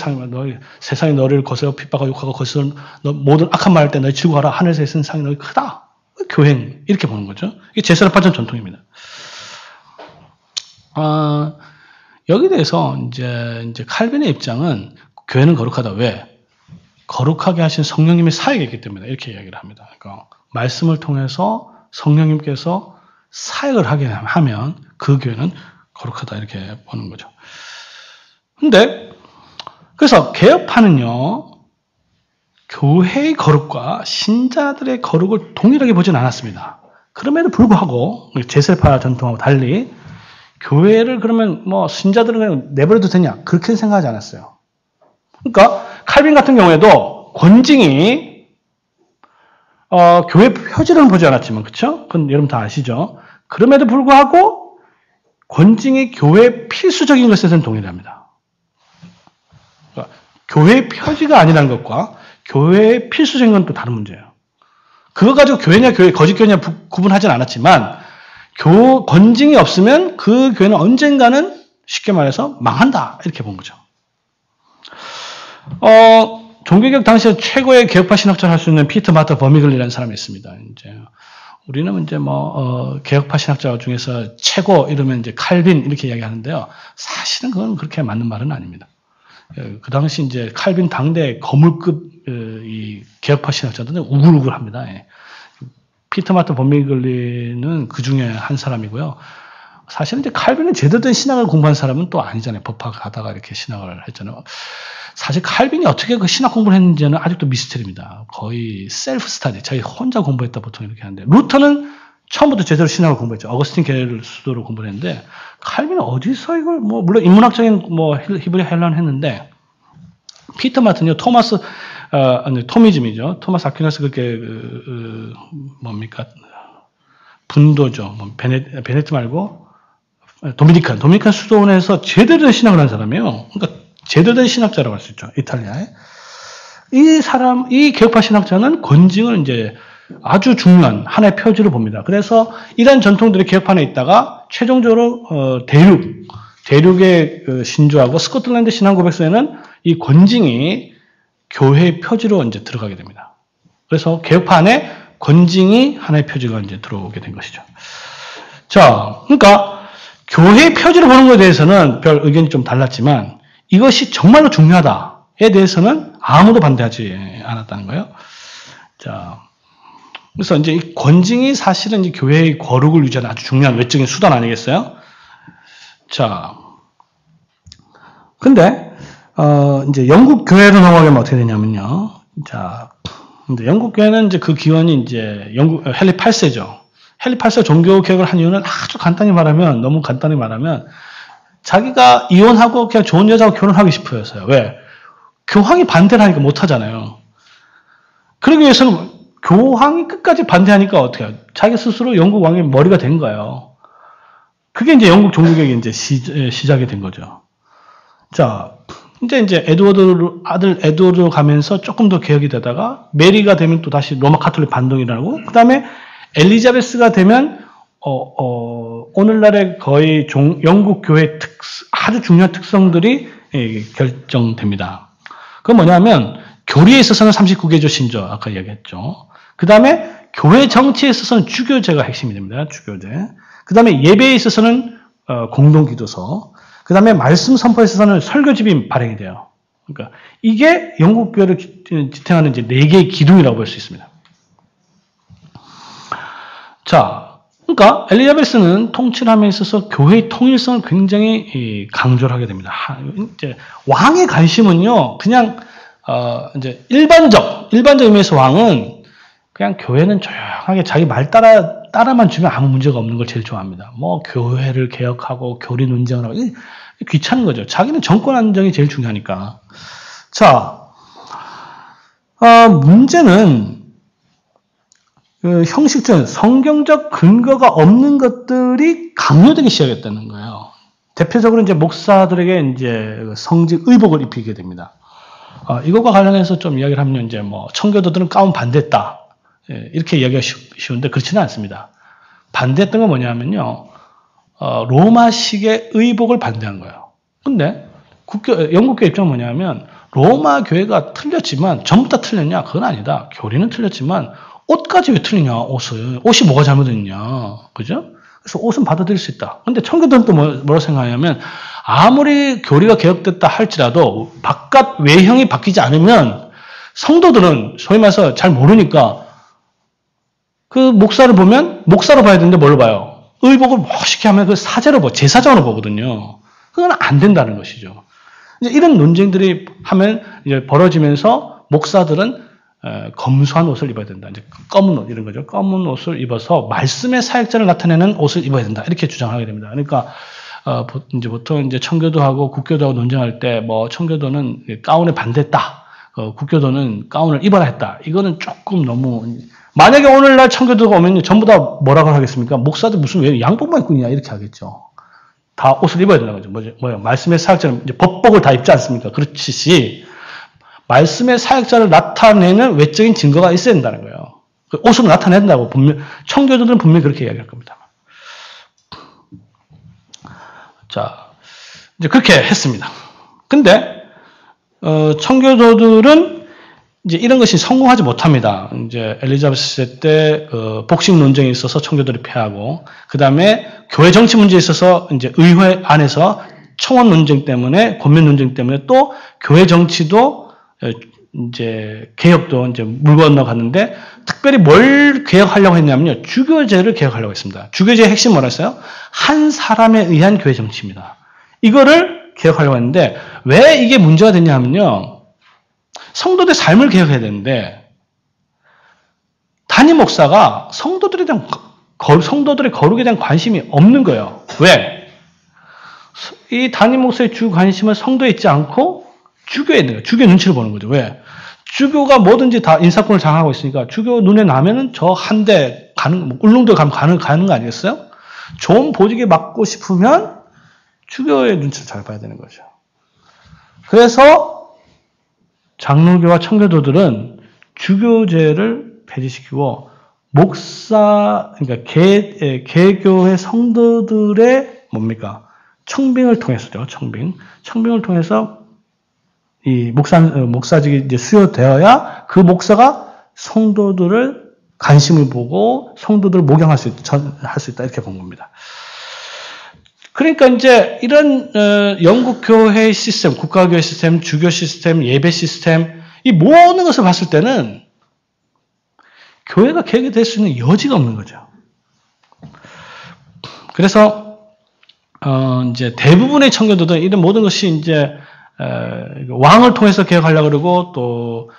세상이 너를 거스려 핍박하고 욕하고 거스려 모든 악한 말 할 때 너희 치고하라. 하늘에서 쓴 상이 너희 크다. 교행 이렇게 보는 거죠. 이게 제세례파 전통입니다. 여기에 대해서 이제 칼빈의 입장은 교회는 거룩하다. 왜? 거룩하게 하신 성령님의 사역이 있기 때문에 이렇게 이야기를 합니다. 그러니까 말씀을 통해서 성령님께서 사역을 하게 하면 그 교회는 거룩하다 이렇게 보는 거죠. 근데 그래서 개혁파는요, 교회의 거룩과 신자들의 거룩을 동일하게 보진 않았습니다. 그럼에도 불구하고 제세례파 전통하고 달리 교회를 그러면 뭐 신자들은 그냥 내버려도 되냐 그렇게 생각하지 않았어요. 그러니까 칼빈 같은 경우에도 권징이 교회 표지로는 보지 않았지만, 그렇죠? 그건 여러분 다 아시죠? 그럼에도 불구하고 권징이 교회 필수적인 것에 대해서는 동의를 합니다. 그러니까 교회의 표지가 아니라는 것과 교회의 필수적인 건 또 다른 문제예요. 그거 가지고 교회냐 거짓 교회냐 구분하진 않았지만 권징이 없으면 그 교회는 언젠가는 쉽게 말해서 망한다 이렇게 본 거죠. 종교개혁 당시에 최고의 개혁파 신학자를 할 수 있는 피터 마터 버미글리라는 사람이 있습니다. 이제 우리는 이제 개혁파 신학자 중에서 최고 이러면 이제 칼빈 이렇게 이야기하는데요. 사실은 그건 그렇게 맞는 말은 아닙니다. 그 당시 이제 칼빈 당대 거물급 이 개혁파 신학자들은 우글우글합니다. 피터 마터 버미글리는 그 중에 한 사람이고요. 사실은 이제 칼빈은 제대로 된 신학을 공부한 사람은 또 아니잖아요. 법학하다가 이렇게 신학을 했잖아요. 사실 칼빈이 어떻게 그 신학 공부를 했는지는 아직도 미스터리입니다. 거의 셀프 스타디, 자기 혼자 공부했다 보통 이렇게 하는데, 루터는 처음부터 제대로 신학을 공부했죠. 어거스틴 계를 수도로 공부를 했는데, 칼빈은 어디서 이걸 물론 인문학적인 히브리 헬라는 했는데, 피터 마틴요, 토미즘이죠. 토마스 아퀴나스 그렇게 뭡니까 분도죠. 베네트 말고 도미니칸 수도원에서 제대로 된 신학을 한 사람이에요. 그러니까 제대로 된 신학자라고 할 수 있죠. 이탈리아에. 이 개혁파 신학자는 권징을 이제 아주 중요한 하나의 표지로 봅니다. 그래서 이런 전통들이 개혁판에 있다가 최종적으로 대륙의 신조하고 스코틀랜드 신앙고백서에는 이 권징이 교회의 표지로 이제 들어가게 됩니다. 그래서 개혁파 안에 권징이 하나의 표지가 이제 들어오게 된 것이죠. 자, 그러니까 교회의 표지로 보는 것에 대해서는 별 의견이 좀 달랐지만 이것이 정말로 중요하다에 대해서는 아무도 반대하지 않았다는 거예요. 자, 그래서 이제 이 권징이 사실은 이제 교회의 거룩을 유지하는 아주 중요한 외적인 수단 아니겠어요? 자, 근데 이제 영국 교회로 넘어가면 어떻게 되냐면요. 자, 근데 영국 교회는 이제 그 기원이 이제 헨리 8세죠. 헨리 8세 종교 개혁을 한 이유는 너무 간단히 말하면 자기가 이혼하고 그냥 좋은 여자하고 결혼하고 싶어서요. 왜? 교황이 반대를 하니까 못 하잖아요. 그러기 위해서는 교황이 끝까지 반대하니까 어떻게 해요? 자기 스스로 영국 왕의 머리가 된 거예요. 그게 이제 영국 종교개혁이 이제 시작이 된 거죠. 자, 이제 아들 에드워드로 가면서 조금 더 개혁이 되다가 메리가 되면 또 다시 로마 카톨릭 반동이 일어나고 그 다음에 엘리자베스가 되면 오늘날의 거의 영국 교회의 아주 중요한 특성들이 결정됩니다. 그건 뭐냐면 교리에 있어서는 39개조 신조 아까 이야기했죠. 그 다음에 교회 정치에 있어서는 주교제가 핵심이 됩니다. 주교제. 그 다음에 예배에 있어서는 공동기도서. 그 다음에 말씀 선포에 있어서는 설교집이 발행이 돼요. 그러니까 이게 영국 교회를 지탱하는 이제 4개의 기둥이라고 볼 수 있습니다. 자, 그러니까 엘리자베스는 통치함에 있어서 교회의 통일성을 굉장히 강조를 하게 됩니다. 이제 왕의 관심은요, 그냥 이제 일반적 의미에서 왕은 그냥 교회는 조용하게 자기 말 따라만 주면 아무 문제가 없는 걸 제일 좋아합니다. 교회를 개혁하고 교리 논쟁을 하고 귀찮은 거죠. 자기는 정권 안정이 제일 중요하니까. 자, 문제는 형식적인 성경적 근거가 없는 것들이 강요되기 시작했다는 거예요. 대표적으로 이제 목사들에게 이제 성직 의복을 입히게 됩니다. 이것과 관련해서 좀 이야기를 하면 이제 청교도들은 가운 반대했다. 이렇게 이야기가 쉬운데 그렇지는 않습니다. 반대했던 건 뭐냐면요. 로마식의 의복을 반대한 거예요. 근데 영국교회 입장은 뭐냐면 로마 교회가 틀렸지만 전부 다 틀렸냐? 그건 아니다. 교리는 틀렸지만 옷까지 왜 틀리냐? 옷이 뭐가 잘못됐냐? 그죠? 그래서 옷은 받아들일 수 있다. 근데 청교도는 또 뭐라고 생각하냐면 아무리 교리가 개혁됐다 할지라도 바깥 외형이 바뀌지 않으면 성도들은 소위 말해서 잘 모르니까 그 목사를 보면 목사로 봐야 되는데 뭘로 봐요? 의복을 멋있게 하면 그 사제로 제사장으로 보거든요. 그건 안 된다는 것이죠. 이제 이런 논쟁들이 이제 벌어지면서 목사들은 검소한 옷을 입어야 된다. 이제 검은 옷 이런 거죠. 검은 옷을 입어서 말씀의 사역자를 나타내는 옷을 입어야 된다. 이렇게 주장하게 됩니다. 그러니까 이제 보통 이제 청교도하고 국교도하고 논쟁할 때 청교도는 가운에 반대했다. 국교도는 가운을 입어라 했다. 이거는 조금 너무 만약에 오늘날 청교도가 오면 전부 다 뭐라고 하겠습니까? 목사들 무슨 왜 양복만 입고 있냐 이렇게 하겠죠. 다 옷을 입어야 된다는 거죠. 뭐요? 말씀의 사역자는 이제 법복을 다 입지 않습니까? 그렇듯이 말씀의 사역자를 나타내는 외적인 증거가 있어야 된다는 거예요. 옷으로 나타낸다고 분명 청교도들은 분명히 그렇게 이야기할 겁니다. 자, 이제 그렇게 했습니다. 근데 청교도들은 이제 이런 것이 성공하지 못합니다. 이제 엘리자베스 때 복식 논쟁이 있어서 청교도를 패하고, 그 다음에 교회 정치 문제에 있어서 이제 의회 안에서 청원 논쟁 때문에, 권면 논쟁 때문에 또 교회 정치도 이제 개혁도 이제 물 건너갔는데, 특별히 뭘 개혁하려고 했냐면요, 주교제를 개혁하려고 했습니다. 주교제의 핵심 뭐랬어요? 한 사람에 의한 교회 정치입니다. 이거를 개혁하려고 했는데, 왜 이게 문제가 됐냐면요, 성도들의 삶을 개혁해야 되는데, 담임 목사가 성도들의 거룩에 대한 관심이 없는 거예요. 왜? 이 담임 목사의 주 관심은 성도에 있지 않고 주교에 있는 거예요. 주교 눈치를 보는 거죠. 왜? 주교가 뭐든지 다 인사권을 장악하고 있으니까 주교 눈에 나면은 저 한 대 가는, 울릉도 가는 거 아니겠어요? 좋은 보직에 맡고 싶으면 주교의 눈치를 잘 봐야 되는 거죠. 그래서 장로교와 청교도들은 주교제를 폐지시키고 그러니까 개교의 성도들의 뭡니까? 청빙을 통해서죠. 청빙을 통해서 이 목사직이 이제 수여되어야 그 목사가 성도들을 관심을 보고 성도들을 목양할 수 있다 이렇게 본 겁니다. 그러니까 이제 이런 영국 교회 시스템, 국가교회 시스템, 주교 시스템, 예배 시스템, 이 모든 것을 봤을 때는 교회가 개혁이 될 수 있는 여지가 없는 거죠. 그래서 이제 대부분의 청교도들은 이런 모든 것이 이제 왕을 통해서 개혁하려고 그러고, 또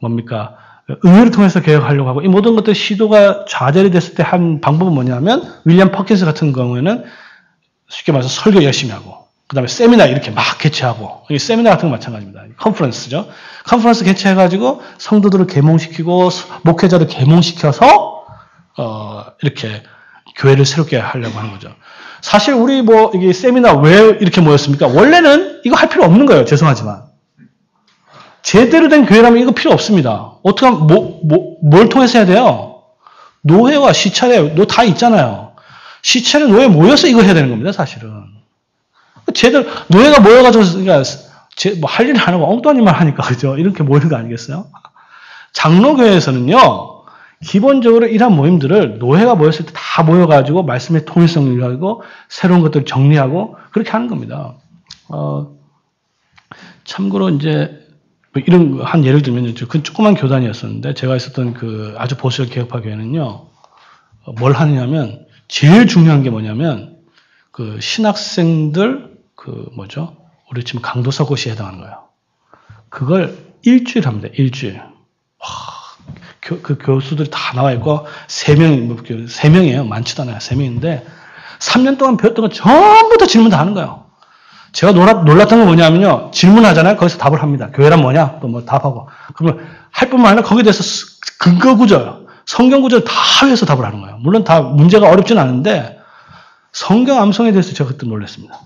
뭡니까, 의회를 통해서 개혁하려고 하고, 이 모든 것들 시도가 좌절이 됐을 때 한 방법은 뭐냐면, 윌리엄 퍼킨스 같은 경우에는 쉽게 말해서 설교 열심히 하고, 그 다음에 세미나 이렇게 막 개최하고, 이 세미나 같은 거 마찬가지입니다. 컨퍼런스죠. 컨퍼런스 개최해가지고 성도들을 계몽시키고 목회자를 계몽시켜서 이렇게 교회를 새롭게 하려고 하는 거죠. 사실 우리 이게 세미나 왜 이렇게 모였습니까? 원래는 이거 할 필요 없는 거예요. 죄송하지만. 제대로 된 교회라면 이거 필요 없습니다. 어떻게 하면 뭘 통해서 해야 돼요? 노회와 시찰회 다 있잖아요. 시찰회 노회 모여서 이거 해야 되는 겁니다. 사실은. 제대로 노회가 모여가지고 그러니까 할 일을 안 하고 엉뚱한 일만 하니까 그죠? 이렇게 모이는 거 아니겠어요? 장로교회에서는요. 기본적으로 이러한 모임들을 노회가 모였을 때 다 모여가지고 말씀의 통일성을 가지고 새로운 것들을 정리하고 그렇게 하는 겁니다. 참고로 이제 이런 한 예를 들면 그 조그만 교단이었었는데 제가 있었던 그 아주 보수적 개혁파 교회는요. 뭘 하느냐면 제일 중요한 게 뭐냐면 그 신학생들 우리 지금 강도사 고시에 해당하는 거예요. 그걸 일주일 합니다. 일주일. 그 교수들이 다 나와 있고 3명이에요. 많지도 않아요. 3명인데 3년 동안 배웠던 거 전부 다 질문 다 하는 거예요. 제가 놀랐던 건 뭐냐면요. 질문하잖아요. 거기서 답을 합니다. 교회란 뭐냐? 또 뭐 답하고. 그러면 할 뿐만 아니라 거기에 대해서 근거 구절, 성경 구절 다 외워서 답을 하는 거예요. 물론 다 문제가 어렵진 않은데 성경 암송에 대해서 제가 그때 놀랐습니다.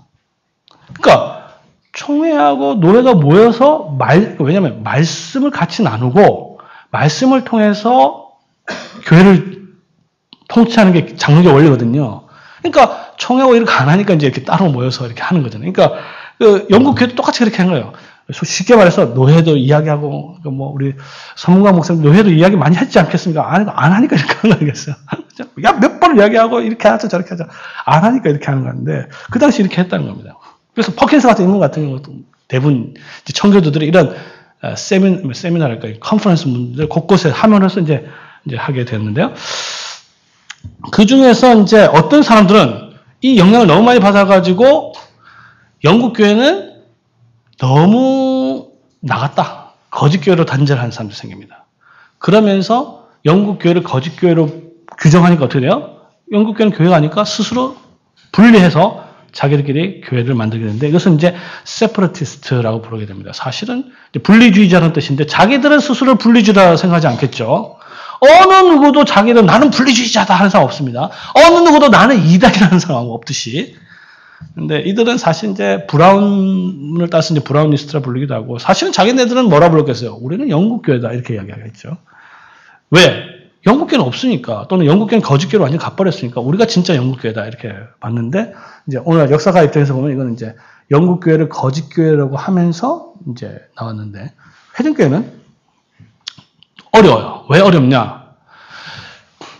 그러니까 총회하고 노회가 모여서 왜냐하면 말씀을 같이 나누고 말씀을 통해서 교회를 통치하는 게 장로교 원리거든요. 그러니까 총회하고 이렇게 안 하니까 이제 이렇게 따로 모여서 이렇게 하는 거잖아요. 그러니까 영국 교회도 똑같이 그렇게 한 거예요. 쉽게 말해서 노회도 이야기하고 우리 서문광 목사님 노회도 이야기 많이 했지 않겠습니까? 안 하니까 이렇게 하는 거 아니겠어요? 야, 몇 번 이야기하고 이렇게 하자 저렇게 하자. 안 하니까 이렇게 하는 건데 그 당시 이렇게 했다는 겁니다. 그래서 퍼킨스 같은 인물 같은 경우도 대부분 청교도들이 이런 세미나랄까 컨퍼런스 문제를 곳곳에 하면서 이제 하게 됐는데요. 그 중에서 이제 어떤 사람들은 이 영향을 너무 많이 받아가지고 영국 교회는 너무 나갔다. 거짓 교회로 단절하는 사람도 생깁니다. 그러면서 영국 교회를 거짓 교회로 규정하니까 어떻게 돼요? 영국 교회는 교회가 아니까 스스로 분리해서 자기들끼리 교회를 만들게 되는데 이것은 이제 세퍼러티스트라고 부르게 됩니다. 사실은 분리주의자라는 뜻인데 자기들은 스스로 분리주의라고 생각하지 않겠죠. 어느 누구도 자기는 나는 분리주의자다 하는 사람 없습니다. 어느 누구도 나는 이단이라는 사람 없듯이. 근데 이들은 사실 이제 브라운을 따서 이제 브라우니스트라 불리기도 하고, 사실은 자기네들은 뭐라 불렀겠어요? 우리는 영국교회다. 이렇게 이야기하겠죠. 왜? 영국교회는 없으니까, 또는 영국교회는 거짓교회로 완전히 가버렸으니까, 우리가 진짜 영국교회다. 이렇게 봤는데, 이제 오늘 역사가 입장에서 보면 이건 이제 영국교회를 거짓교회라고 하면서 이제 나왔는데, 회전교회는 어려워요. 왜 어렵냐?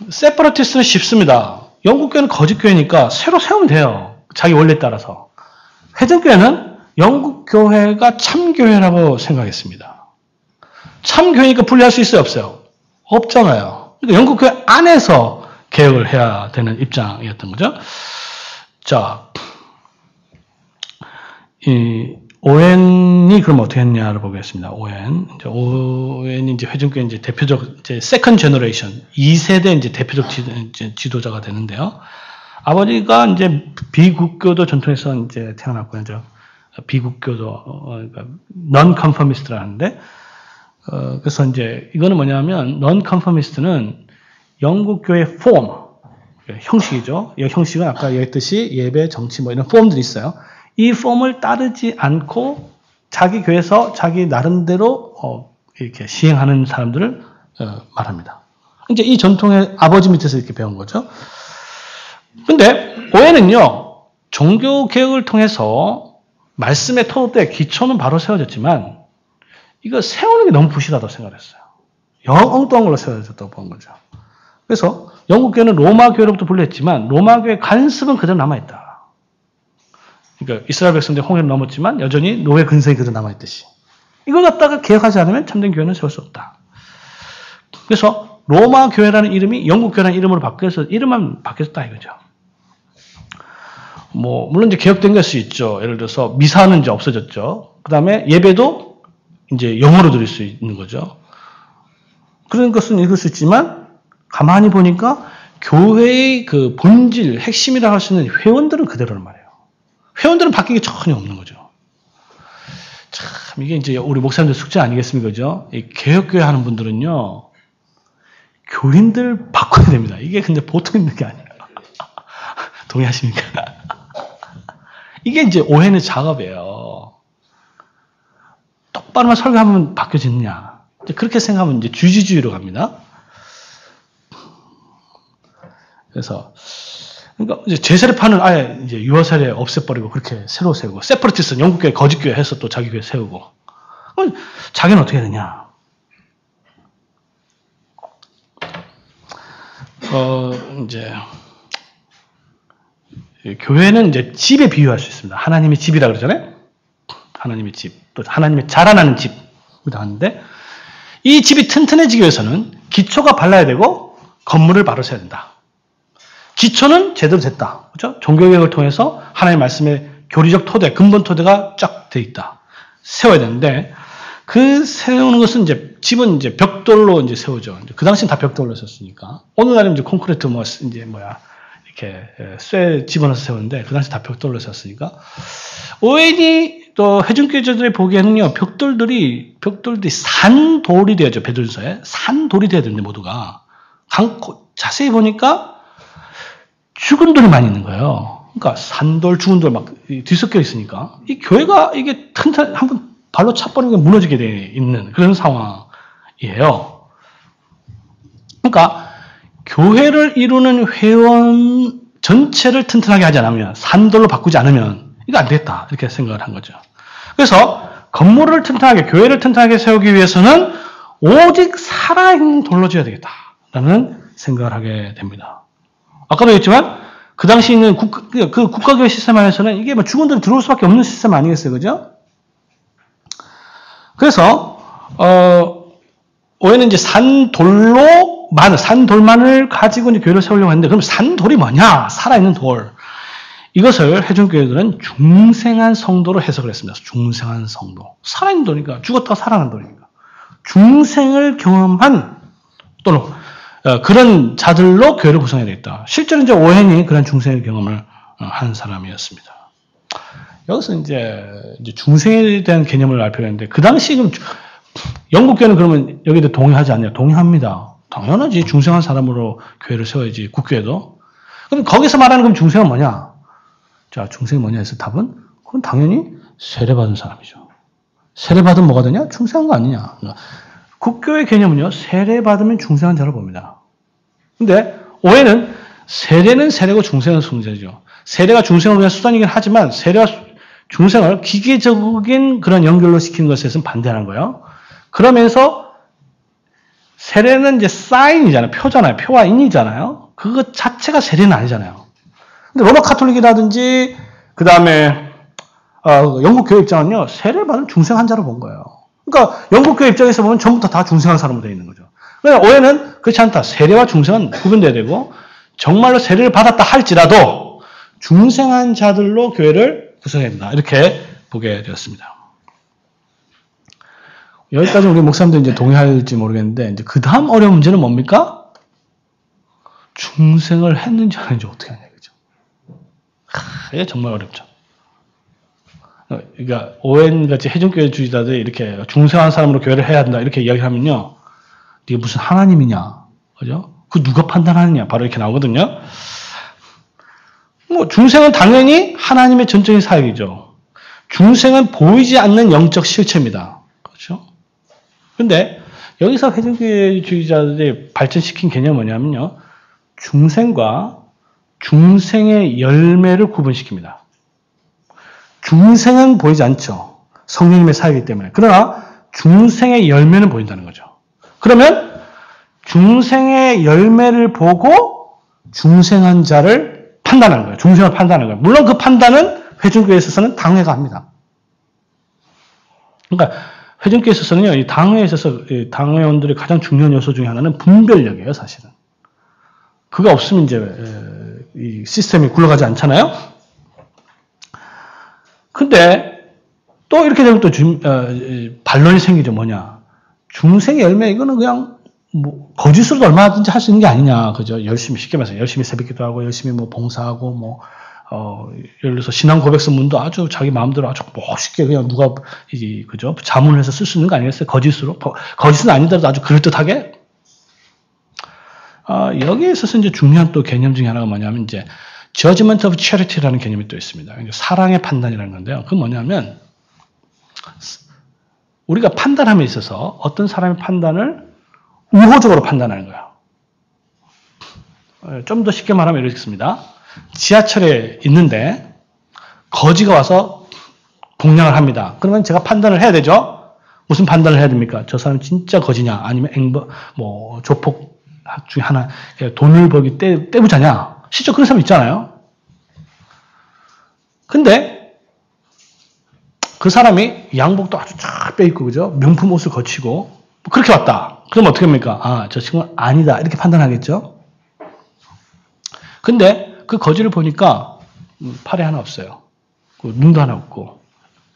세퍼러티스트는 쉽습니다. 영국교회는 거짓교회니까 새로 세우면 돼요. 자기 원리에 따라서. 회전교회는 영국교회가 참교회라고 생각했습니다. 참교회니까 분리할 수 있어요? 없어요? 없잖아요. 그러니까 영국교회 안에서 개혁을 해야 되는 입장이었던 거죠. 자, 이 오웬이 그럼 어떻게 했냐를 보겠습니다. 오웬이 이제 회전교회 이제 대표적 이제 세컨 제너레이션 2세대 이제 대표적 지도자가 되는데요. 아버지가 이제 비국교도 전통에서 이제 태어났고요. 비국교도 그러니까 non-conformist라는데 그래서 이제 이거는 뭐냐면 non-conformist는 영국 교회 폼 형식이죠. 이 형식은 아까 얘기했듯이 예배, 정치 뭐 이런 폼들이 있어요. 이 폼을 따르지 않고 자기 교회에서 자기 나름대로 이렇게 시행하는 사람들을 말합니다. 이제 이 전통의 아버지 밑에서 이렇게 배운 거죠. 근데 오웬은요, 종교 개혁을 통해서 말씀의 토대 기초는 바로 세워졌지만 이거 세우는 게 너무 부실하다고 생각했어요. 엉뚱한 걸로 세워졌다고 본 거죠. 그래서 영국 교회는 로마 교회로부터 분리했지만 로마 교회 관습은 그대로 남아있다. 그러니까 이스라엘 백성들이 홍해를 넘었지만 여전히 노예 근성이 그대로 남아있듯이 이걸 갖다가 개혁하지 않으면 참된 교회는 세울 수 없다. 그래서 로마 교회라는 이름이 영국 교회라는 이름으로 바뀌어서 이름만 바뀌었다 이거죠. 뭐 물론 이제 개혁된 걸 수 있죠. 예를 들어서 미사는 이제 없어졌죠. 그 다음에 예배도 이제 영어로 드릴 수 있는 거죠. 그런 것은 읽을 수 있지만 가만히 보니까 교회의 그 본질, 핵심이라고 할 수 있는 회원들은 그대로란 말이에요. 회원들은 바뀐 게 전혀 없는 거죠. 참 이게 이제 우리 목사님들 숙제 아니겠습니까, 그죠? 이 개혁교회 하는 분들은요, 교인들 바꿔야 됩니다. 이게 근데 보통 있는 게 아니에요. 동의하십니까? 이게 이제 오해는 작업이에요. 똑바로만 설교하면 바뀌어지느냐. 이제 그렇게 생각하면 이제 주지주의로 갑니다. 그래서, 그러니까 이제 제세례파는 아예 이제 유아세례 없애버리고 그렇게 새로 세우고, 세퍼러티스트는 영국교회 거짓교회 해서 또 자기 교회 세우고. 그럼 자기는 어떻게 해야 되냐. 이제, 교회는 이제 집에 비유할 수 있습니다. 하나님의 집이라 그러잖아요. 하나님의 집, 또 하나님의 자라나는 집이라 하는데 이 집이 튼튼해지기 위해서는 기초가 발라야 되고 건물을 바로 세야 된다. 기초는 제대로 됐다. 그렇죠? 종교개혁을 통해서 하나님의 말씀의 교리적 토대, 근본 토대가 쫙 돼 있다. 세워야 되는데 그 세우는 것은 이제 집은 이제 벽돌로 이제 세우죠. 그 당시는 다 벽돌로 썼으니까 오늘날은 이제 콘크리트 뭐 이제 이렇게 쇠 집어넣어서 세우는데 그 당시 다 벽돌로 썼으니까 오웬이 또 회중교제들이 보기에는요 벽돌들이 산돌이 되어야죠. 배들서에 산돌이 돼야 되는데 모두가 자세히 보니까 죽은 돌이 많이 있는 거예요. 그러니까 산돌 죽은 돌 막 뒤섞여 있으니까 이 교회가 이게 한번 발로 차버리면 무너지게 돼 있는 그런 상황이에요. 그러니까 교회를 이루는 회원 전체를 튼튼하게 하지 않으면, 산돌로 바꾸지 않으면 이거 안 되겠다 이렇게 생각을 한 거죠. 그래서 건물을 튼튼하게, 교회를 튼튼하게 세우기 위해서는 오직 살아있는 돌로 지어야 되겠다라는 생각을 하게 됩니다. 아까도 얘기했지만 그 당시 있는 그 국가교회 시스템 안에서는 이게 뭐 죽은 돌이 들어올 수밖에 없는 시스템 아니겠어요, 그죠? 그래서 오해는 이제 산돌만을 가지고 이제 교회를 세우려고 했는데, 그럼 산돌이 뭐냐? 살아있는 돌. 이것을 회중교회들은 중생한 성도로 해석을 했습니다. 중생한 성도. 살아있는 돌이니까, 죽었다가 살아난 돌이니까. 중생을 경험한, 또는, 그런 자들로 교회를 구성해야 되겠다. 실제로 이제 오헨이 그런 중생의 경험을 한 사람이었습니다. 여기서 이제 중생에 대한 개념을 알 필요가 있는데, 그 당시 그럼 영국교회는 그러면 여기도 동의하지 않냐? 동의합니다. 당연하지. 중생한 사람으로 교회를 세워야지. 국교에도. 그럼 거기서 말하는 그럼 중생은 뭐냐? 자, 중생이 뭐냐 해서 답은 그건 당연히 세례받은 사람이죠. 세례받으면 뭐가 되냐? 중생한 거 아니냐. 국교의 개념은요. 세례받으면 중생한 자를 봅니다. 근데 오해는 세례는 세례고 중생은 중생이죠. 세례가 중생을 위한 수단이긴 하지만 세례와 중생을 기계적인 그런 연결로 시키는 것에서는 반대하는 거예요. 그러면서 세례는 이제 사인이잖아요. 표잖아요. 표와 인이잖아요. 그것 자체가 세례는 아니잖아요. 근데 로마 카톨릭이라든지 그 다음에 영국 교회 입장은요. 세례받은 중생 한 자로 본 거예요. 그러니까 영국 교회 입장에서 보면 전부 다 중생한 사람으로 되어 있는 거죠. 그러니까 오해는 그렇지 않다. 세례와 중생은 구분돼야 되고 정말로 세례를 받았다 할지라도 중생한 자들로 교회를 구성해야 된다. 이렇게 보게 되었습니다. 여기까지 우리 목사님들 이제 동의할지 모르겠는데 이제 그 다음 어려운 문제는 뭡니까? 중생을 했는지 안 했는지 어떻게 하냐 그죠? 이게 정말 어렵죠. 그러니까 오웬 같이 해중교회 주의자들이 이렇게 중생한 사람으로 교회를 해야 한다 이렇게 이야기하면요, 이게 무슨 하나님이냐, 그죠? 그 누가 판단하느냐 바로 이렇게 나오거든요. 뭐 중생은 당연히 하나님의 전적인 사역이죠. 중생은 보이지 않는 영적 실체입니다. 그렇죠? 근데 여기서 회중교회주의자들이 발전시킨 개념은 뭐냐면요. 중생과 중생의 열매를 구분시킵니다. 중생은 보이지 않죠. 성령님의 사역이기 때문에. 그러나 중생의 열매는 보인다는 거죠. 그러면 중생의 열매를 보고 중생한 자를 판단하는 거예요. 중생을 판단하는 거예요. 물론 그 판단은 회중교회에 있어서는 당회가 합니다. 그러니까 회중교회에 있어서는요, 이 당회에 있어서 당회원들의 가장 중요한 요소 중에 하나는 분별력이에요, 사실은. 그거 없으면 이제 이 시스템이 굴러가지 않잖아요. 근데 또 이렇게 되면 또 반론이 생기죠. 뭐냐? 중생의 열매 이거는 그냥 뭐 거짓으로도 얼마든지 할 수 있는 게 아니냐, 그죠? 열심히 쉽게 말해서 열심히 새벽기도 하고 열심히 뭐 봉사하고 뭐 예를 들어서 신앙 고백서문도 아주 자기 마음대로 아주 멋있게 그냥 누가 그죠? 자문을 해서 쓸 수 있는 거 아니겠어요? 거짓으로 거짓은 아니더라도 아주 그럴듯하게. 여기에 있어서 이제 중요한 또 개념 중에 하나가 뭐냐면 이제 judgment of charity라는 개념이 또 있습니다. 사랑의 판단이라는 건데요. 그건 뭐냐면 우리가 판단함에 있어서 어떤 사람의 판단을 우호적으로 판단하는 거예요. 좀 더 쉽게 말하면 이렇습니다. 지하철에 있는데 거지가 와서 공양을 합니다. 그러면 제가 판단을 해야 되죠. 무슨 판단을 해야 됩니까? 저 사람 진짜 거지냐, 아니면 조폭 중에 하나 돈을 벌기 떼부자냐. 실제 그런 사람 있잖아요. 근데 그 사람이 양복도 아주 쫙 빼입고 그죠? 명품 옷을 거치고 그렇게 왔다. 그럼 어떻게 합니까? 저 친구는 아니다. 이렇게 판단하겠죠? 근데 그 거지를 보니까 팔에 하나 없어요. 눈도 하나 없고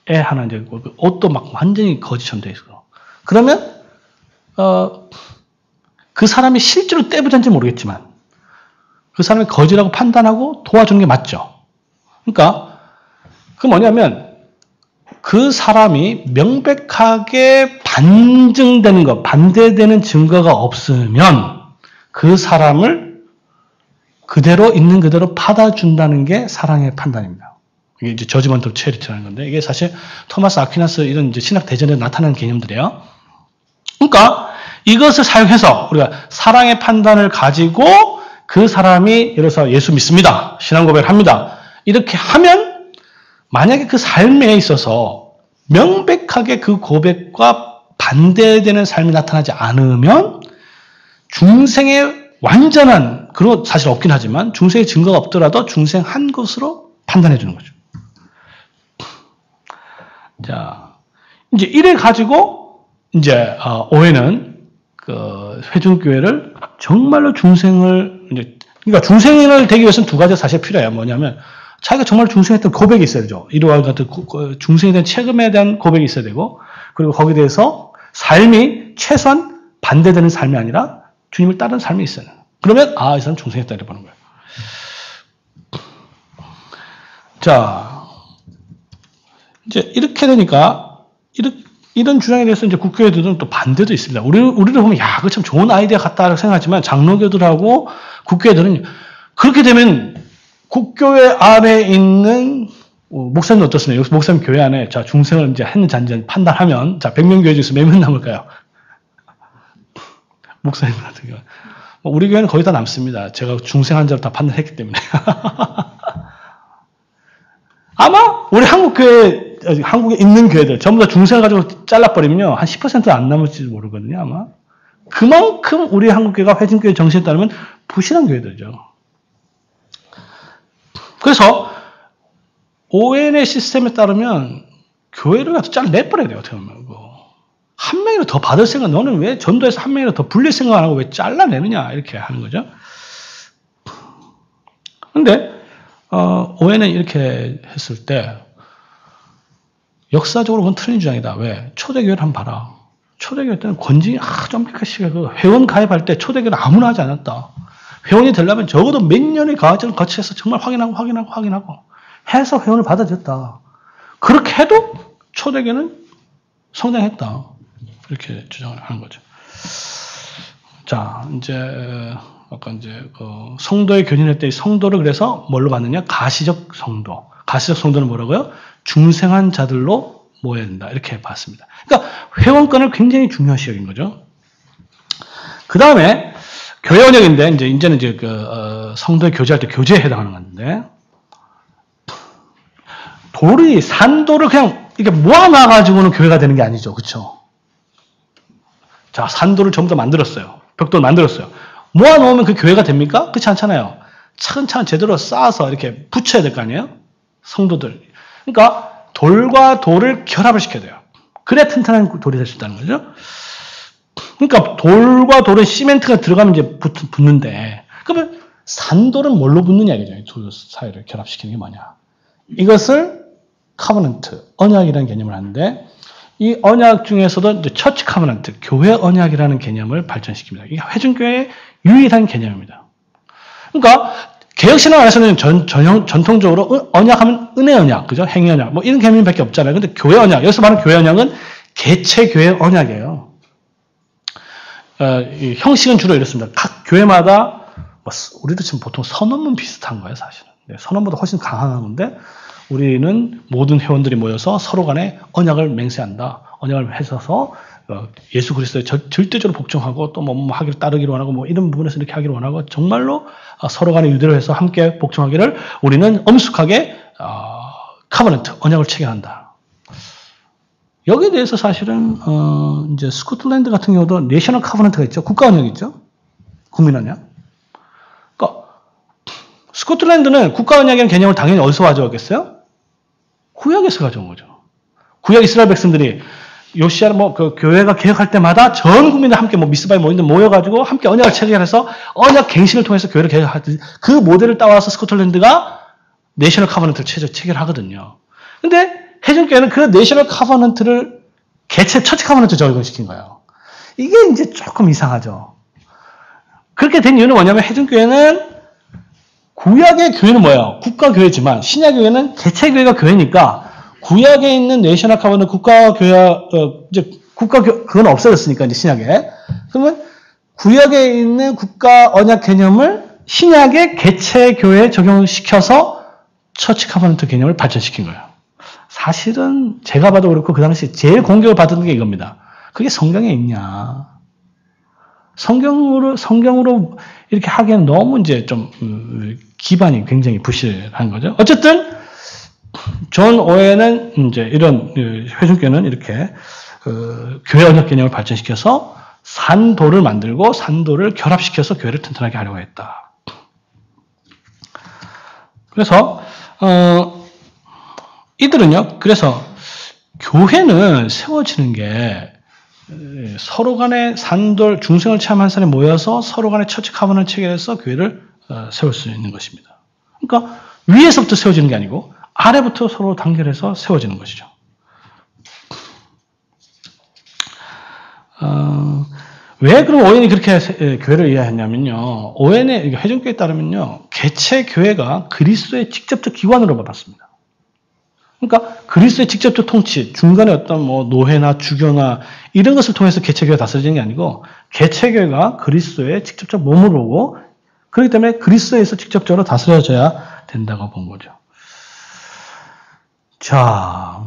애 하나 이제 있고 옷도 막 완전히 거지처럼 돼 있어. 그러면 그 사람이 실제로 떼부자인지 모르겠지만 그 사람이 거지라고 판단하고 도와주는 게 맞죠. 그러니까 그 뭐냐면 그 사람이 명백하게 반증되는 것, 반대되는 증거가 없으면 그 사람을 그대로 있는 그대로 받아준다는 게 사랑의 판단입니다. 이게 이제 저지먼트 오브 체리티라는 건데 이게 사실 토마스 아퀴나스 이런 이제 신학 대전에 나타나는 개념들이에요. 그러니까 이것을 사용해서 우리가 사랑의 판단을 가지고 그 사람이 예를 들어서 예수 믿습니다. 신앙 고백을 합니다. 이렇게 하면 만약에 그 삶에 있어서 명백하게 그 고백과 반대되는 삶이 나타나지 않으면 중생의 완전한, 그런 사실 없긴 하지만 중생의 증거가 없더라도 중생한 것으로 판단해 주는 거죠. 자, 이제 이래 가지고 이제 오해는 그 회중교회를 정말로 중생을 이제 그러니까 중생을 되기 위해서는 두 가지가 사실 필요해요. 뭐냐면 자기가 정말 중생했던 고백이 있어야 되죠. 이러한 같은 중생에 대한 체험에 대한 고백이 있어야 되고 그리고 거기에 대해서 삶이 최소한 반대되는 삶이 아니라 주님을 따르는 삶이 있어요. 그러면 이 사람 중생했다 이래 보는 거예요. 자, 이제 이렇게 되니까 이런 주장에 대해서 이제 국교회들은 또 반대도 있습니다. 우리를 보면, 야, 그거 참 좋은 아이디어 같다라고 생각하지만, 장로교들하고 국교회들은 그렇게 되면 국교회 안에 있는 목사님 어떻습니까? 여기서 목사님 교회 안에, 자, 중생을 이제 했는지 안 했는지 판단하면, 자, 100명 교회 중에서 몇 명 남을까요? 목사님 같은 경우. 우리 교회는 거의 다 남습니다. 제가 중생 환자로 다 판단했기 때문에. 아마 우리 한국에 있는 교회들 전부 다 중생을 가지고 잘라버리면요, 한 10%도 안 남을지도 모르거든요, 아마. 그만큼 우리 한국교회가 회중교회 정신에 따르면 부실한 교회들이죠. 그래서 ON의 시스템에 따르면 교회를 갖다 잘라내버려야 돼요, 어떻게 보면. 한 명이라도 더 받을 생각, 너는 왜 전도에서 한 명이라도 더 불릴 생각 안 하고 왜 잘라내느냐, 이렇게 하는 거죠. 근데, ON은 이렇게 했을 때, 역사적으로 그건 틀린 주장이다. 왜? 초대교회를 한번 봐라. 초대교회 때는 권징이 아주 엄격하시게, 회원 가입할 때 초대교회는 아무나 하지 않았다. 회원이 되려면 적어도 몇 년의 과정을 거쳐서 정말 확인하고 해서 회원을 받아줬다. 그렇게 해도 초대교회는 성장했다. 이렇게 주장을 하는 거죠. 자, 이제, 아까 이제, 성도의 견인할 때 성도를 그래서 뭘로 받느냐? 가시적 성도. 가시적 성도는 뭐라고요? 중생한 자들로 모여야 된다. 이렇게 봤습니다. 그러니까 회원권을 굉장히 중요시 여긴 거죠. 그 다음에 교회 언역인데, 이제는 이제 성도의 교제할 때 교제에 해당하는 건데, 산도를 그냥 이렇게 모아놔가지고는 교회가 되는 게 아니죠. 그쵸? 자, 산도를 전부 다 만들었어요. 벽돌 만들었어요. 모아놓으면 그 교회가 됩니까? 그렇지 않잖아요. 차근차근 제대로 쌓아서 이렇게 붙여야 될 거 아니에요? 성도들. 그러니까 돌과 돌을 결합을 시켜야 돼요. 그래야 튼튼한 돌이 될 수 있다는 거죠. 그러니까 돌과 돌은 시멘트가 들어가면 이제 붙는데, 그러면 산돌은 뭘로 붙느냐 이거죠. 둘 사이를 결합시키는 게 뭐냐. 이것을 커버넌트, 언약이라는 개념을 하는데, 이 언약 중에서도 이제 처치 커버넌트, 교회 언약이라는 개념을 발전시킵니다. 이게 회중교회의 유일한 개념입니다. 그러니까 개혁신앙 안에서는 전통적으로 언약하면 은혜 언약, 그죠? 행위 언약, 뭐 이런 개념밖에 없잖아요. 근데 교회 언약, 여기서 말하는 교회 언약은 개체 교회 언약이에요. 이 형식은 주로 이렇습니다. 각 교회마다 우리도 지금 보통 선언문 비슷한 거예요, 사실은. 선언보다 훨씬 강한 건데. 우리는 모든 회원들이 모여서 서로 간에 언약을 맹세한다. 언약을 해서 예수 그리스도의 절대적으로 복종하고 또 뭐 하기를 따르기를 원하고 뭐 이런 부분에서 이렇게 하기를 원하고 정말로 서로 간에 유대로 해서 함께 복종하기를 우리는 엄숙하게 커버넌트, 언약을 체결한다. 여기에 대해서 사실은 이제 스코틀랜드 같은 경우도 내셔널 커버넌트가 있죠. 국가 언약이 있죠. 국민 언약. 그러니까 스코틀랜드는 국가 언약이라는 개념을 당연히 어디서 가져왔겠어요? 구약에서 가져온 거죠. 구약 이스라엘 백성들이 요시아 그 교회가 개혁할 때마다 전 국민들 함께 미스바에 모여가지고 함께 언약을 체결해서 언약 갱신을 통해서 교회를 개혁하듯이 그 모델을 따와서 스코틀랜드가 내셔널 커버넌트를 체결하거든요. 근데 회중교회는 그 내셔널 커버넌트를 처치 커버넌트 적용시킨 거예요. 이게 이제 조금 이상하죠. 그렇게 된 이유는 뭐냐면 회중교회는 구약의 교회는 뭐예요? 국가교회지만 신약교회는 개체교회가 교회니까 구약에 있는 내셔널 커버넌트 국가교회, 그건 없어졌으니까 이제 신약에. 그러면 구약에 있는 국가 언약 개념을 신약의 개체교회에 적용시켜서 처치 커버넌트 개념을 발전시킨 거예요. 사실은 제가 봐도 그렇고 그 당시 제일 공격을 받은 게 이겁니다. 그게 성경에 있냐? 성경으로 이렇게 하기에는 너무 이제 좀 기반이 굉장히 부실한 거죠. 어쨌든 존 오웬은 이제 이런 회중교회는 이렇게 교회 언약 개념을 발전시켜서 산도를 만들고 산도를 결합시켜서 교회를 튼튼하게 하려고 했다. 그래서 이들은요. 그래서 교회는 세워지는 게 서로 간에 산돌, 중생을 체험한 사람이 모여서 서로 간에 처치 커버넌을 체결해서 교회를 세울 수 있는 것입니다. 그러니까 위에서부터 세워지는 게 아니고 아래부터 서로 단결해서 세워지는 것이죠. 왜 그럼 오웬이 그렇게 교회를 이해했냐면요. 오웬의 회중교회에 따르면요. 개체 교회가 그리스도의 직접적 기관으로 받았습니다. 그러니까 그리스도의 직접적 통치, 중간에 어떤 뭐 노회나 주교나 이런 것을 통해서 개체교회가 다스려지는 게 아니고 개체교회가 그리스도의 직접적 몸으로 오고 그렇기 때문에 그리스도에서 직접적으로 다스려져야 된다고 본 거죠. 자,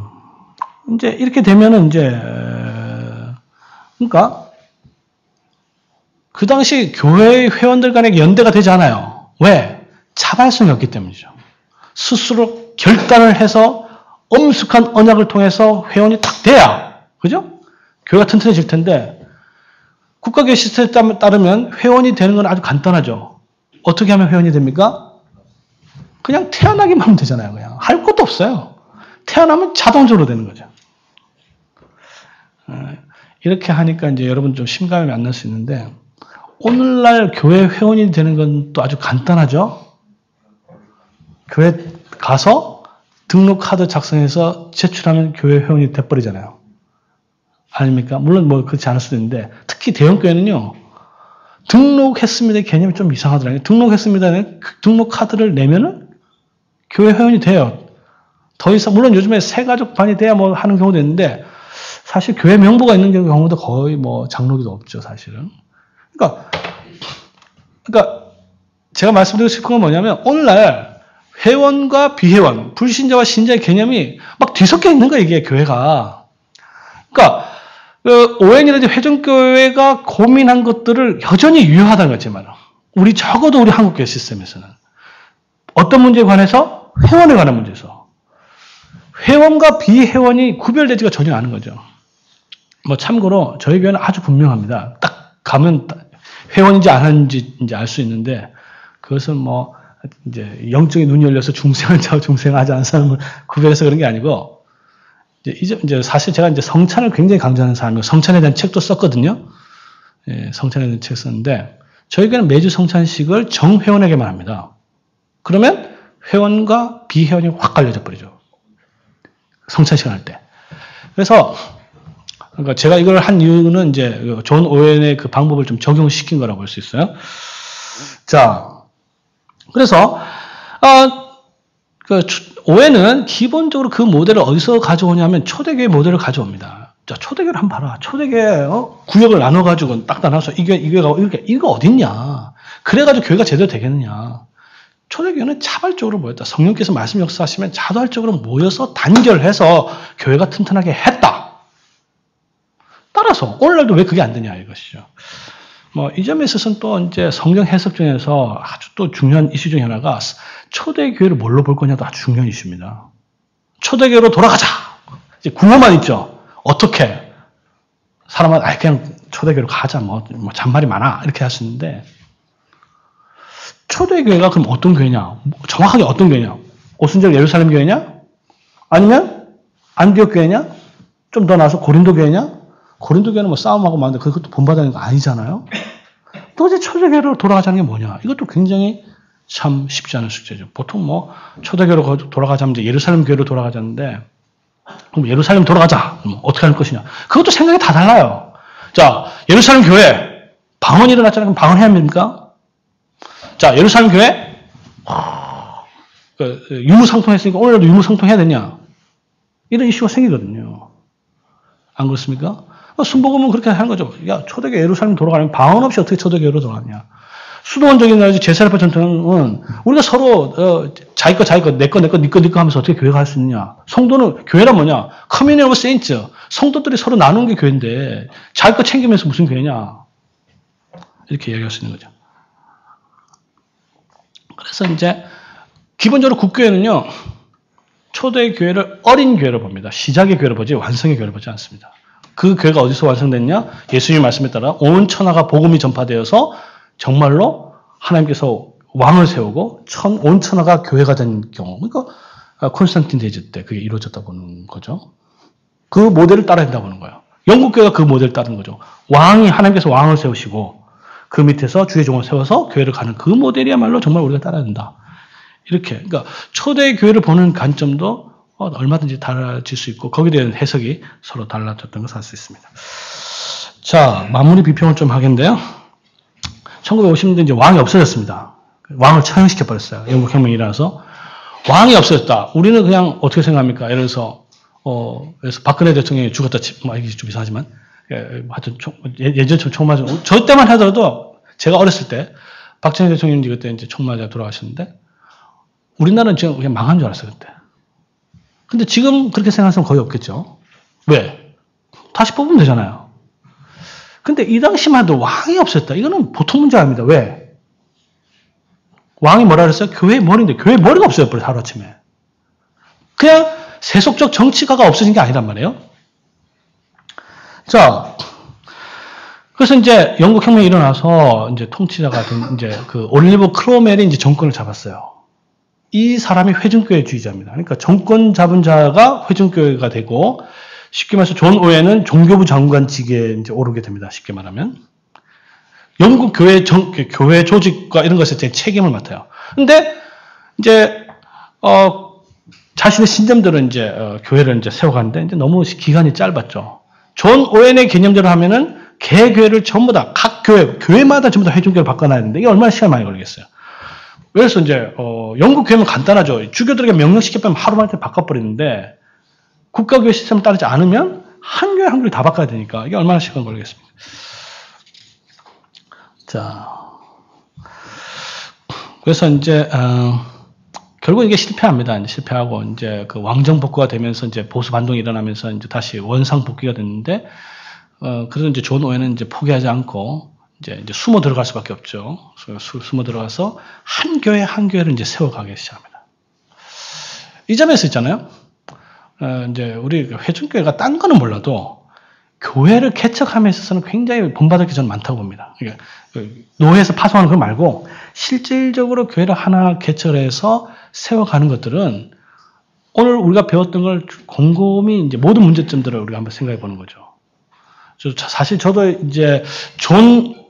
이제 이렇게 되면은 이제 그러니까 그 당시 교회의 회원들 간의 연대가 되지 않아요. 왜? 자발성이 없기 때문이죠. 스스로 결단을 해서 엄숙한 언약을 통해서 회원이 딱 돼야, 그죠? 교회가 튼튼해질 텐데, 국가교회 시스템에 따르면 회원이 되는 건 아주 간단하죠. 어떻게 하면 회원이 됩니까? 그냥 태어나기만 하면 되잖아요. 그냥. 할 것도 없어요. 태어나면 자동적으로 되는 거죠. 이렇게 하니까 이제 여러분 좀 심감이 안 날 수 있는데, 오늘날 교회 회원이 되는 건 또 아주 간단하죠? 교회 가서 등록 카드 작성해서 제출하면 교회 회원이 돼버리잖아요. 아닙니까? 물론 뭐 그렇지 않을 수도 있는데, 특히 대형교회는요, 등록했습니다의 개념이 좀 이상하더라고요. 등록했습니다는 등록 카드를 내면은 교회 회원이 돼요. 더 이상, 물론 요즘에 새가족반이 돼야 뭐 하는 경우도 있는데, 사실 교회 명부가 있는 경우도 거의 뭐 장로기도 없죠, 사실은. 그러니까 제가 말씀드리고 싶은 건 뭐냐면, 오늘날 회원과 비회원, 불신자와 신자의 개념이 막 뒤섞여 있는 거예요, 이게 교회가. 그러니까 ON이라든지 회전교회가 고민한 것들을 여전히 유효하다는 거지만, 적어도 우리 한국교회 시스템에서는 어떤 문제에 관해서? 회원에 관한 문제에서 회원과 비회원이 구별되지가 전혀 않은 거죠. 뭐 참고로 저희 교회는 아주 분명합니다. 딱 가면 회원인지 안 하는지 이제 알 수 있는데, 그것은 뭐 이제 영적인 눈이 열려서 중생한 자와 중생하지 않은 사람을 구별해서 그런 게 아니고, 이제 사실 제가 이제 성찬을 굉장히 강조하는 사람이고, 성찬에 대한 책도 썼거든요. 예, 성찬에 대한 책 썼는데, 저희 교회는 매주 성찬식을 정회원에게만 합니다. 그러면 회원과 비회원이 확 갈려져 버리죠. 성찬식을 할 때. 그래서 그러니까 제가 이걸 한 이유는 이제 존 오웬의 그 방법을 좀 적용시킨 거라고 볼 수 있어요. 자, 그래서 오웬은 기본적으로 그 모델을 어디서 가져오냐면 초대교회 모델을 가져옵니다. 자, 초대교회를 한번 봐라. 초대교회 구역을 나눠가지고 딱 나눠서 이거 어딨냐? 그래가지고 교회가 제대로 되겠느냐? 초대교회는 자발적으로 모였다. 성령께서 말씀 역사하시면 자발적으로 모여서 단결해서 교회가 튼튼하게 했다. 따라서 오늘날도 왜 그게 안 되냐 이것이죠. 뭐 이 점에 있어서는 또 이제 성경 해석 중에서 아주 또 중요한 이슈 중에 하나가 초대교회를 뭘로 볼 거냐도 아주 중요한 이슈입니다. 초대교회로 돌아가자. 이제 구호만 있죠. 어떻게 사람은 그냥 초대교회로 가자. 뭐 잔말이 많아 이렇게 할 수 있는데, 초대교회가 그럼 어떤 교회냐? 정확하게 어떤 교회냐? 오순절 예루살렘 교회냐? 아니면 안디옥 교회냐? 좀 더 나아서 고린도 교회냐? 고린도 교회는 뭐 싸움하고 많은데 그것도 본받아야 거 아니잖아요. 도대체 초대교회로 돌아가자는 게 뭐냐? 이것도 굉장히 참 쉽지 않은 숙제죠. 보통 뭐 초대교회로 돌아가자면 이제 예루살렘 교회로 돌아가자는데, 그럼 예루살렘 돌아가자. 그럼 어떻게 할 것이냐? 그것도 생각이 다 달라요. 자, 예루살렘 교회 방언이 일어났잖아요. 그럼 방언해야 합니까? 자, 예루살렘 교회 유무상통했으니까 오늘도 유무상통해야 되냐? 이런 이슈가 생기거든요. 안 그렇습니까? 순복음은 그렇게 하는 거죠. 야, 초대교회 예루살렘 돌아가려면 방언 없이 어떻게 초대교회로 돌아가냐? 수도원적인 제사례파 전통은 우리가 서로 자기 거, 내 거, 네 거 하면서 어떻게 교회가 할 수 있느냐? 성도는 교회란 뭐냐? 커뮤니티 오브 세인츠. 성도들이 서로 나누는 게 교회인데 자기 거 챙기면서 무슨 교회냐? 이렇게 이야기할 수 있는 거죠. 그래서 이제 기본적으로 국교회는요, 초대교회를 어린 교회로 봅니다. 시작의 교회로 보지 완성의 교회로 보지 않습니다. 그 교회가 어디서 완성됐냐? 예수님 말씀에 따라 온 천하가 복음이 전파되어서 정말로 하나님께서 왕을 세우고 온 천하가 교회가 된 경우, 그러니까 콘스탄틴 대제 때 그게 이루어졌다고 보는 거죠. 그 모델을 따라야 된다고 보는 거예요. 영국 교회가 그 모델을 따르는 거죠. 하나님께서 왕을 세우시고 그 밑에서 주의 종을 세워서 교회를 가는 그 모델이야말로 정말 우리가 따라야 된다. 이렇게. 그러니까 초대 교회를 보는 관점도 얼마든지 달라질 수 있고 거기에 대한 해석이 서로 달라졌던 것을 알 수 있습니다. 자, 마무리 비평을 좀 하겠는데요. 1950년대 이제 왕이 없어졌습니다. 왕을 처형시켜 버렸어요. 영국 혁명이 일어나서 왕이 없어졌다. 우리는 그냥 어떻게 생각합니까? 예를 들어서, 그래서 박근혜 대통령이 죽었다. 이게 좀 이상하지만, 하여튼, 예전처럼 총 맞은, 저 때만 하더라도, 제가 어렸을 때, 박정희 대통령이 그때 이제 총 맞아 돌아가셨는데, 우리나라는 지금 그냥 망한 줄 알았어요, 그때. 근데 지금 그렇게 생각하는 사람 거의 없겠죠. 왜? 다시 뽑으면 되잖아요. 근데 이 당시만 해도 왕이 없었다. 이거는 보통 문제 아닙니다. 왜? 왕이 뭐라 그랬어요? 교회의 머리인데, 교회의 머리가 없어졌어요, 하루아침에. 그냥 세속적 정치가가 없어진 게 아니란 말이에요. 자, 그래서 이제 영국 혁명이 일어나서 이제 통치자가 된 이제 그 올리버 크로멜이 이제 정권을 잡았어요. 이 사람이 회중교회주의자입니다. 그러니까 정권 잡은 자가 회중교회가 되고, 쉽게 말해서 존 오웬은 종교부 장관직에 이제 오르게 됩니다. 쉽게 말하면. 영국 교회 조직과 이런 것에 대한 책임을 맡아요. 근데, 이제, 자신의 신념들은 이제, 교회를 이제 세워가는데, 이제 너무 기간이 짧았죠. 존 오웬의 개념대로 하면은, 개교회를 전부 다, 각 교회마다 전부 다 회중교회를 바꿔놔야 되는데, 이게 얼마나 시간 많이 걸리겠어요. 그래서 이제, 영국 교회는 간단하죠. 주교들에게 명령시켜보면 하루 만에 바꿔버리는데, 국가교회 시스템을 따르지 않으면 한 교회 다 바꿔야 되니까 이게 얼마나 시간 걸리겠습니까? 자, 그래서 이제 결국 이게 실패합니다. 이제 실패하고 이제 그 왕정 복구가 되면서 이제 보수 반동이 일어나면서 이제 다시 원상 복귀가 됐는데 그래서 이제 존 오웬은 이제 포기하지 않고 이제 숨어 들어갈 수밖에 없죠. 숨어 들어가서 한 교회를 이제 세워가기 시작합니다. 이 점에서 있잖아요. 이제 우리 회중교회가 딴 거는 몰라도 교회를 개척함에 있어서는 굉장히 본받을 게 저는 많다고 봅니다. 그러니까 노회에서 파송하는 거 말고 실질적으로 교회를 하나 개척을 해서 세워가는 것들은 오늘 우리가 배웠던 걸 곰곰이 이제 모든 문제점들을 우리가 한번 생각해 보는 거죠. 사실 저도 이제 죄송합니다.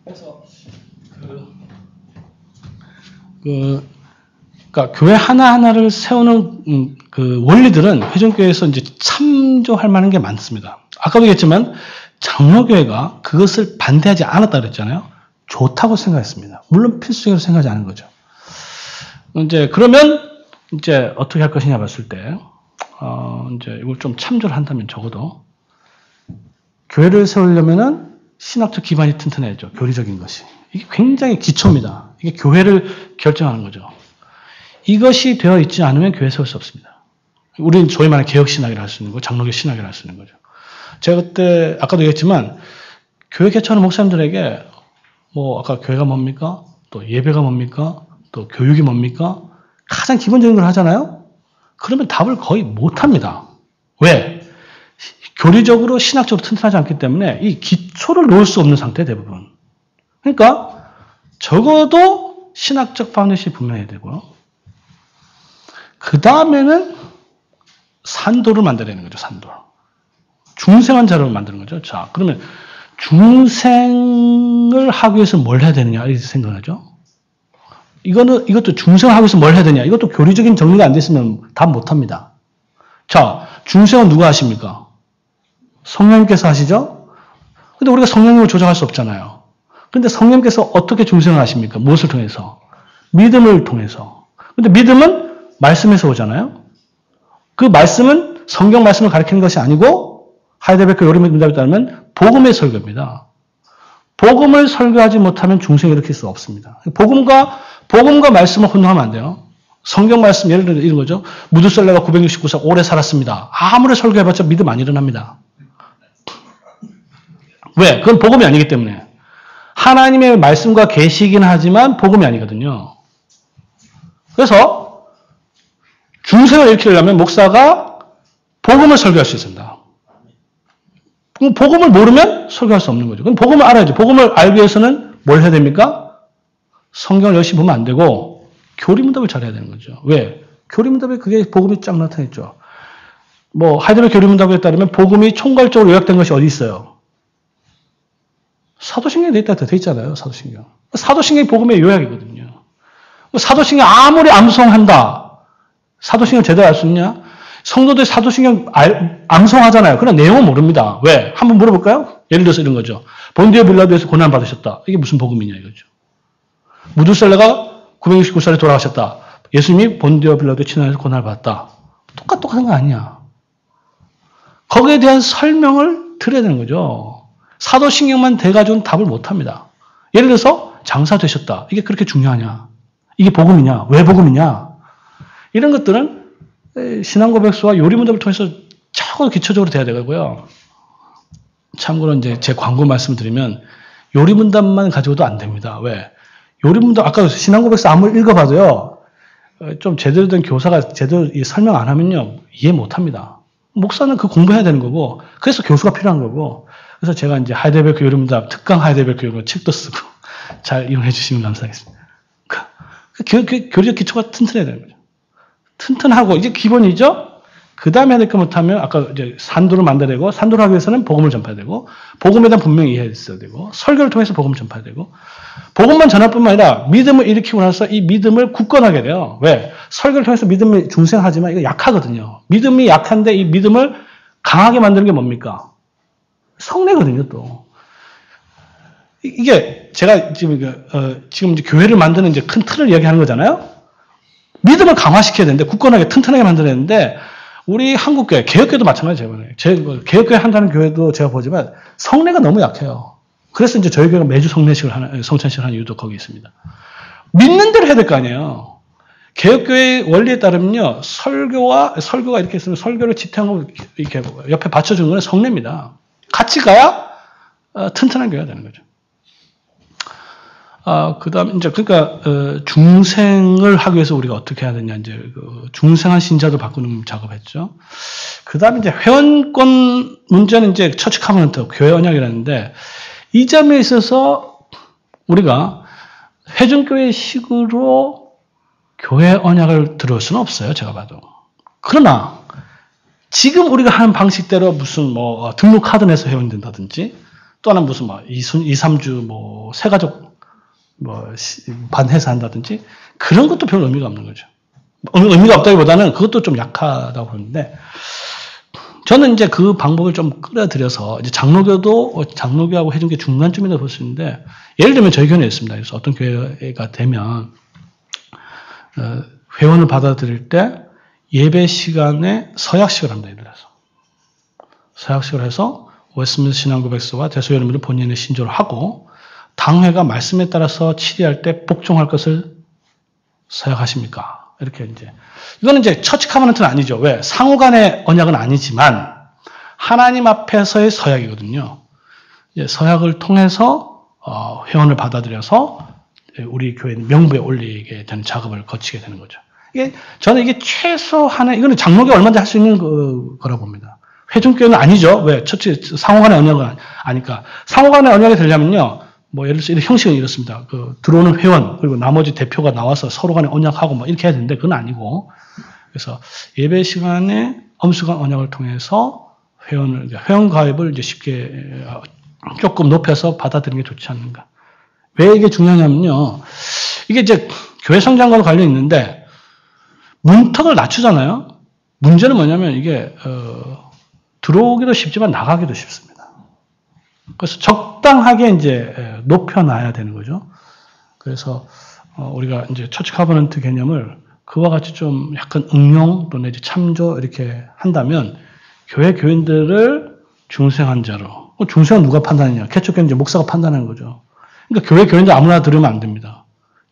그래서 그러니까 교회 하나하나를 세우는 그 원리들은 회중교회에서 이제 참조할 만한 게 많습니다. 아까도 얘기했지만 장로교회가 그것을 반대하지 않았다 그랬잖아요. 좋다고 생각했습니다. 물론 필수적으로 생각하지 않은 거죠. 이제 그러면 이제 어떻게 할 것이냐 봤을 때 이제 이걸 좀 참조를 한다면 적어도 교회를 세우려면은 신학적 기반이 튼튼해야죠. 교리적인 것이. 이게 굉장히 기초입니다. 이게 교회를 결정하는 거죠. 이것이 되어 있지 않으면 교회 세울 수 없습니다. 우리는 소위 말하는 개혁신학이라 할 수 있는 거, 장로교 신학이라 할 수 있는 거죠. 제가 그때, 아까도 얘기했지만, 교회 개척하는 목사님들에게, 아까 교회가 뭡니까? 또 예배가 뭡니까? 또 교육이 뭡니까? 가장 기본적인 걸 하잖아요? 그러면 답을 거의 못 합니다. 왜? 교리적으로, 신학적으로 튼튼하지 않기 때문에 이 기초를 놓을 수 없는 상태, 대부분. 그러니까, 적어도 신학적 파운데이션이 분명해야 되고요. 그 다음에는 산도를 만들어내는 거죠, 산도. 중생한 자를 만드는 거죠. 자, 그러면 중생을 하기 위해서 뭘 해야 되느냐, 이렇게 생각하죠. 이것도 중생을 하기 위해서 뭘 해야 되냐, 이것도 교리적인 정리가 안 됐으면 답 못 합니다. 자, 중생은 누가 하십니까? 성령님께서 하시죠? 근데 우리가 성령님을 조정할 수 없잖아요. 근데 성령님께서 어떻게 중생을 하십니까? 무엇을 통해서? 믿음을 통해서. 근데 믿음은 말씀에서 오잖아요. 그 말씀은 성경 말씀을 가리키는 것이 아니고 하이델베르크 요리 문답에 따르면 복음의 설교입니다. 복음을 설교하지 못하면 중생을 일으킬 수 없습니다. 복음과 말씀을 혼동하면 안 돼요. 성경 말씀 예를 들어 이런 거죠. 무두셀라가 969세 오래 살았습니다. 아무리 설교해봤자 믿음 안 일어납니다. 왜? 그건 복음이 아니기 때문에. 하나님의 말씀과 계시긴 하지만 복음이 아니거든요. 그래서 중생을 일으키려면 목사가 복음을 설교할 수 있습니다. 그럼 복음을 모르면 설교할 수 없는 거죠. 그럼 복음을 알아야죠. 복음을 알기 위해서는 뭘 해야 됩니까? 성경을 열심히 보면 안 되고 교리문답을 잘해야 되는 거죠. 왜? 교리문답에 그게 복음이 쫙 나타났죠. 하이델베르크 교리문답에 따르면 복음이 총괄적으로 요약된 것이 어디 있어요? 사도신경에 돼 있잖아요. 사도신경. 사도신경이 복음의 요약이거든요. 사도신경 아무리 암송한다. 사도신경 제대로 알 수 있냐? 성도들 사도신경 암송하잖아요. 그러나 내용은 모릅니다. 왜? 한번 물어볼까요? 예를 들어서 이런 거죠. 본디오 빌라도에서 고난 받으셨다. 이게 무슨 복음이냐 이거죠. 무두셀라가 969살에 돌아가셨다. 예수님이 본디오 빌라도의 친환에서 고난을 받았다. 똑같은 거 아니야. 거기에 대한 설명을 드려야 되는 거죠. 사도신경만 돼가지고는 답을 못합니다. 예를 들어서 장사 되셨다. 이게 그렇게 중요하냐? 이게 복음이냐? 왜 복음이냐? 이런 것들은 신앙고백서와 요리문답을 통해서 적어도 기초적으로 돼야 되고요. 참고로 이제 제 광고 말씀을 드리면 요리문답만 가지고도 안 됩니다. 왜? 요리문답 아까 신앙고백서 아무리 읽어봐도요. 좀 제대로 된 교사가 제대로 설명 안 하면요. 이해 못 합니다. 목사는 그 공부해야 되는 거고 그래서 교수가 필요한 거고 그래서 제가 이제 하이델베르크 요리문답 특강 하이델베르크 요리문답 책도 쓰고 잘 이용해 주시면 감사하겠습니다. 교리적 기초가 튼튼해야 되는 거죠. 튼튼하고 이게 기본이죠. 그 다음에 해야 될 거 못하면 아까 이제 산도를 만들어야 되고 산도를 하기 위해서는 복음을 전파해야 되고 복음에 대한 분명히 이해했어야 되고 설교를 통해서 복음을 전파해야 되고 복음만 전할 뿐만 아니라 믿음을 일으키고 나서 이 믿음을 굳건하게 돼요. 왜? 설교를 통해서 믿음을 중생하지만 이거 약하거든요. 믿음이 약한데 이 믿음을 강하게 만드는 게 뭡니까? 성례거든요, 또. 이게 제가 지금 이제 교회를 만드는 이제 큰 틀을 이야기하는 거잖아요. 믿음을 강화시켜야 되는데 굳건하게 튼튼하게 만들어야 되는데 우리 한국교회, 개혁교회도 마찬가지예요. 개혁교회 한다는 교회도 제가 보지만 성례가 너무 약해요. 그래서 이제 저희 교회가 매주 성찬식을 하는 이유도 거기 있습니다. 믿는 대로 해야 될 거 아니에요. 개혁교회의 원리에 따르면요, 설교가 이렇게 있으면 설교를 지탱하고 이렇게 옆에 받쳐주는 건 성례입니다. 같이 가야 튼튼한 교회가 되는 거죠. 그 다음, 이제, 그러니까, 중생을 하기 위해서 우리가 어떻게 해야 되냐, 이제, 중생한 신자도 바꾸는 작업했죠. 그 다음에 이제 회원권 문제는 이제 처치 커버넌트, 교회 언약이라는데, 이 점에 있어서 우리가 회중교회 식으로 교회 언약을 들어올 수는 없어요, 제가 봐도. 그러나, 지금 우리가 하는 방식대로 무슨 등록 카드 내서 회원이 된다든지, 또 하나 무슨 2, 3주 새가족 반해서 한다든지 그런 것도 별 의미가 없는 거죠. 의미가 없다기보다는 그것도 좀 약하다고 보는데 저는 이제 그 방법을 좀 끌어들여서 이제 장로교하고 회중교 중간쯤이라고 볼 수 있는데 예를 들면 저희 교회는 있습니다. 그래서 어떤 교회가 되면 회원을 받아들일 때 예배 시간에 서약식을 합니다. 예를 들어서 서약식을 해서 웨스트민스터 신앙고백서와 대소연합을 본인의 신조를 하고 당회가 말씀에 따라서 치리할 때 복종할 것을 서약하십니까? 이렇게 이제. 이거는 이제 처치 커버넌트는 아니죠. 왜? 상호 간의 언약은 아니지만 하나님 앞에서의 서약이거든요. 서약을 통해서 회원을 받아들여서 우리 교회 명부에 올리게 되는 작업을 거치게 되는 거죠. 저는 이게 최소한의, 이거는 장로교 얼마든지 할 수 있는 거라고 봅니다. 회중교회는 아니죠. 왜? 상호 간의 언약은 아니까. 상호 간의 언약이 되려면요. 예를 들어서 형식은 이렇습니다. 들어오는 회원, 그리고 나머지 대표가 나와서 서로 간에 언약하고 이렇게 해야 되는데, 그건 아니고. 그래서 예배 시간에 엄숙한 언약을 통해서 회원 가입을 이제 쉽게 조금 높여서 받아들이는 게 좋지 않는가. 왜 이게 중요하냐면요. 이게 이제 교회 성장과도 관련이 있는데, 문턱을 낮추잖아요. 문제는 뭐냐면 이게, 들어오기도 쉽지만 나가기도 쉽습니다. 그래서 적당하게 이제 높여놔야 되는 거죠. 그래서 우리가 이제 처치 커버넌트 개념을 그와 같이 좀 약간 응용 또는 이제 참조 이렇게 한다면 교회 교인들을 중생한 자로. 중생은 누가 판단하냐? 개척교회는 이제 목사가 판단하는 거죠. 그러니까 교회 교인들 아무나 들으면 안 됩니다.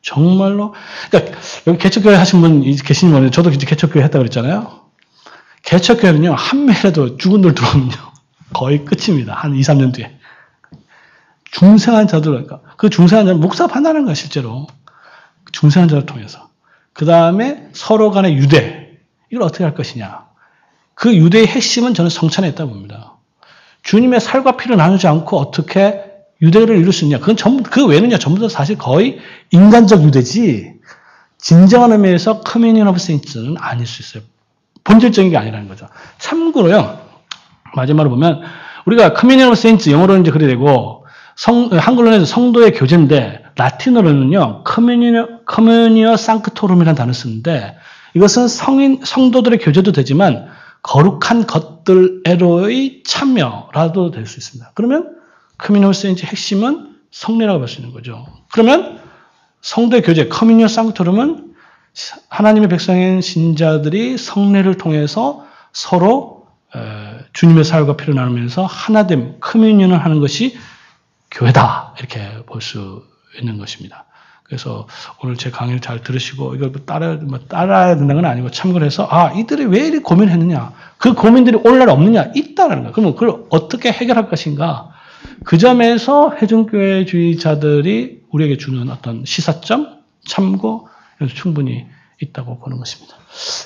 정말로. 그러니까 여기 개척교회 하신 분 계시는 분은 저도 이제 개척교회 했다 그랬잖아요. 개척교회는요 한 명이라도 죽은 들 들어오면요 거의 끝입니다. 한 2, 3년 뒤에. 중생한 자들, 그러니까 그 중생한 자는 목사가 판단하는 거야, 실제로. 중생한 자를 통해서. 그 다음에 서로 간의 유대. 이걸 어떻게 할 것이냐. 그 유대의 핵심은 저는 성찬에 있다고 봅니다. 주님의 살과 피를 나누지 않고 어떻게 유대를 이룰 수 있냐. 그건 그 외에는요, 전부 다 사실 거의 인간적 유대지, 진정한 의미에서 커뮤니언 오브 세인트는 아닐 수 있어요. 본질적인 게 아니라는 거죠. 참고로요, 마지막으로 보면, 우리가 커뮤니언 오브 세인트 영어로는 이제 그래 되고, 한글로는 성도의 교제인데 라틴어로는요 커뮤니어 상크토룸이라는 단어를 쓰는데 이것은 성도들의 교제도 되지만 거룩한 것들에로의 참여라도 될 수 있습니다. 그러면 커뮤니온 세인트의 핵심은 성례라고 볼 수 있는 거죠. 그러면 성도의 교제, 커뮤니온 상토름은 하나님의 백성인 신자들이 성례를 통해서 서로 주님의 사역과 피를 나누면서 하나됨, 커뮤니온을 하는 것이 교회다. 이렇게 볼 수 있는 것입니다. 그래서 오늘 제 강의를 잘 들으시고 이걸 따라야 된다는 건 아니고 참고를 해서 이들이 왜 이렇게 고민했느냐. 그 고민들이 오늘날 없느냐. 있다는 거예요. 그러면 그걸 어떻게 해결할 것인가. 그 점에서 회중교회주의자들이 우리에게 주는 어떤 시사점, 참고 충분히 있다고 보는 것입니다.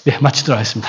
네, 마치도록 하겠습니다.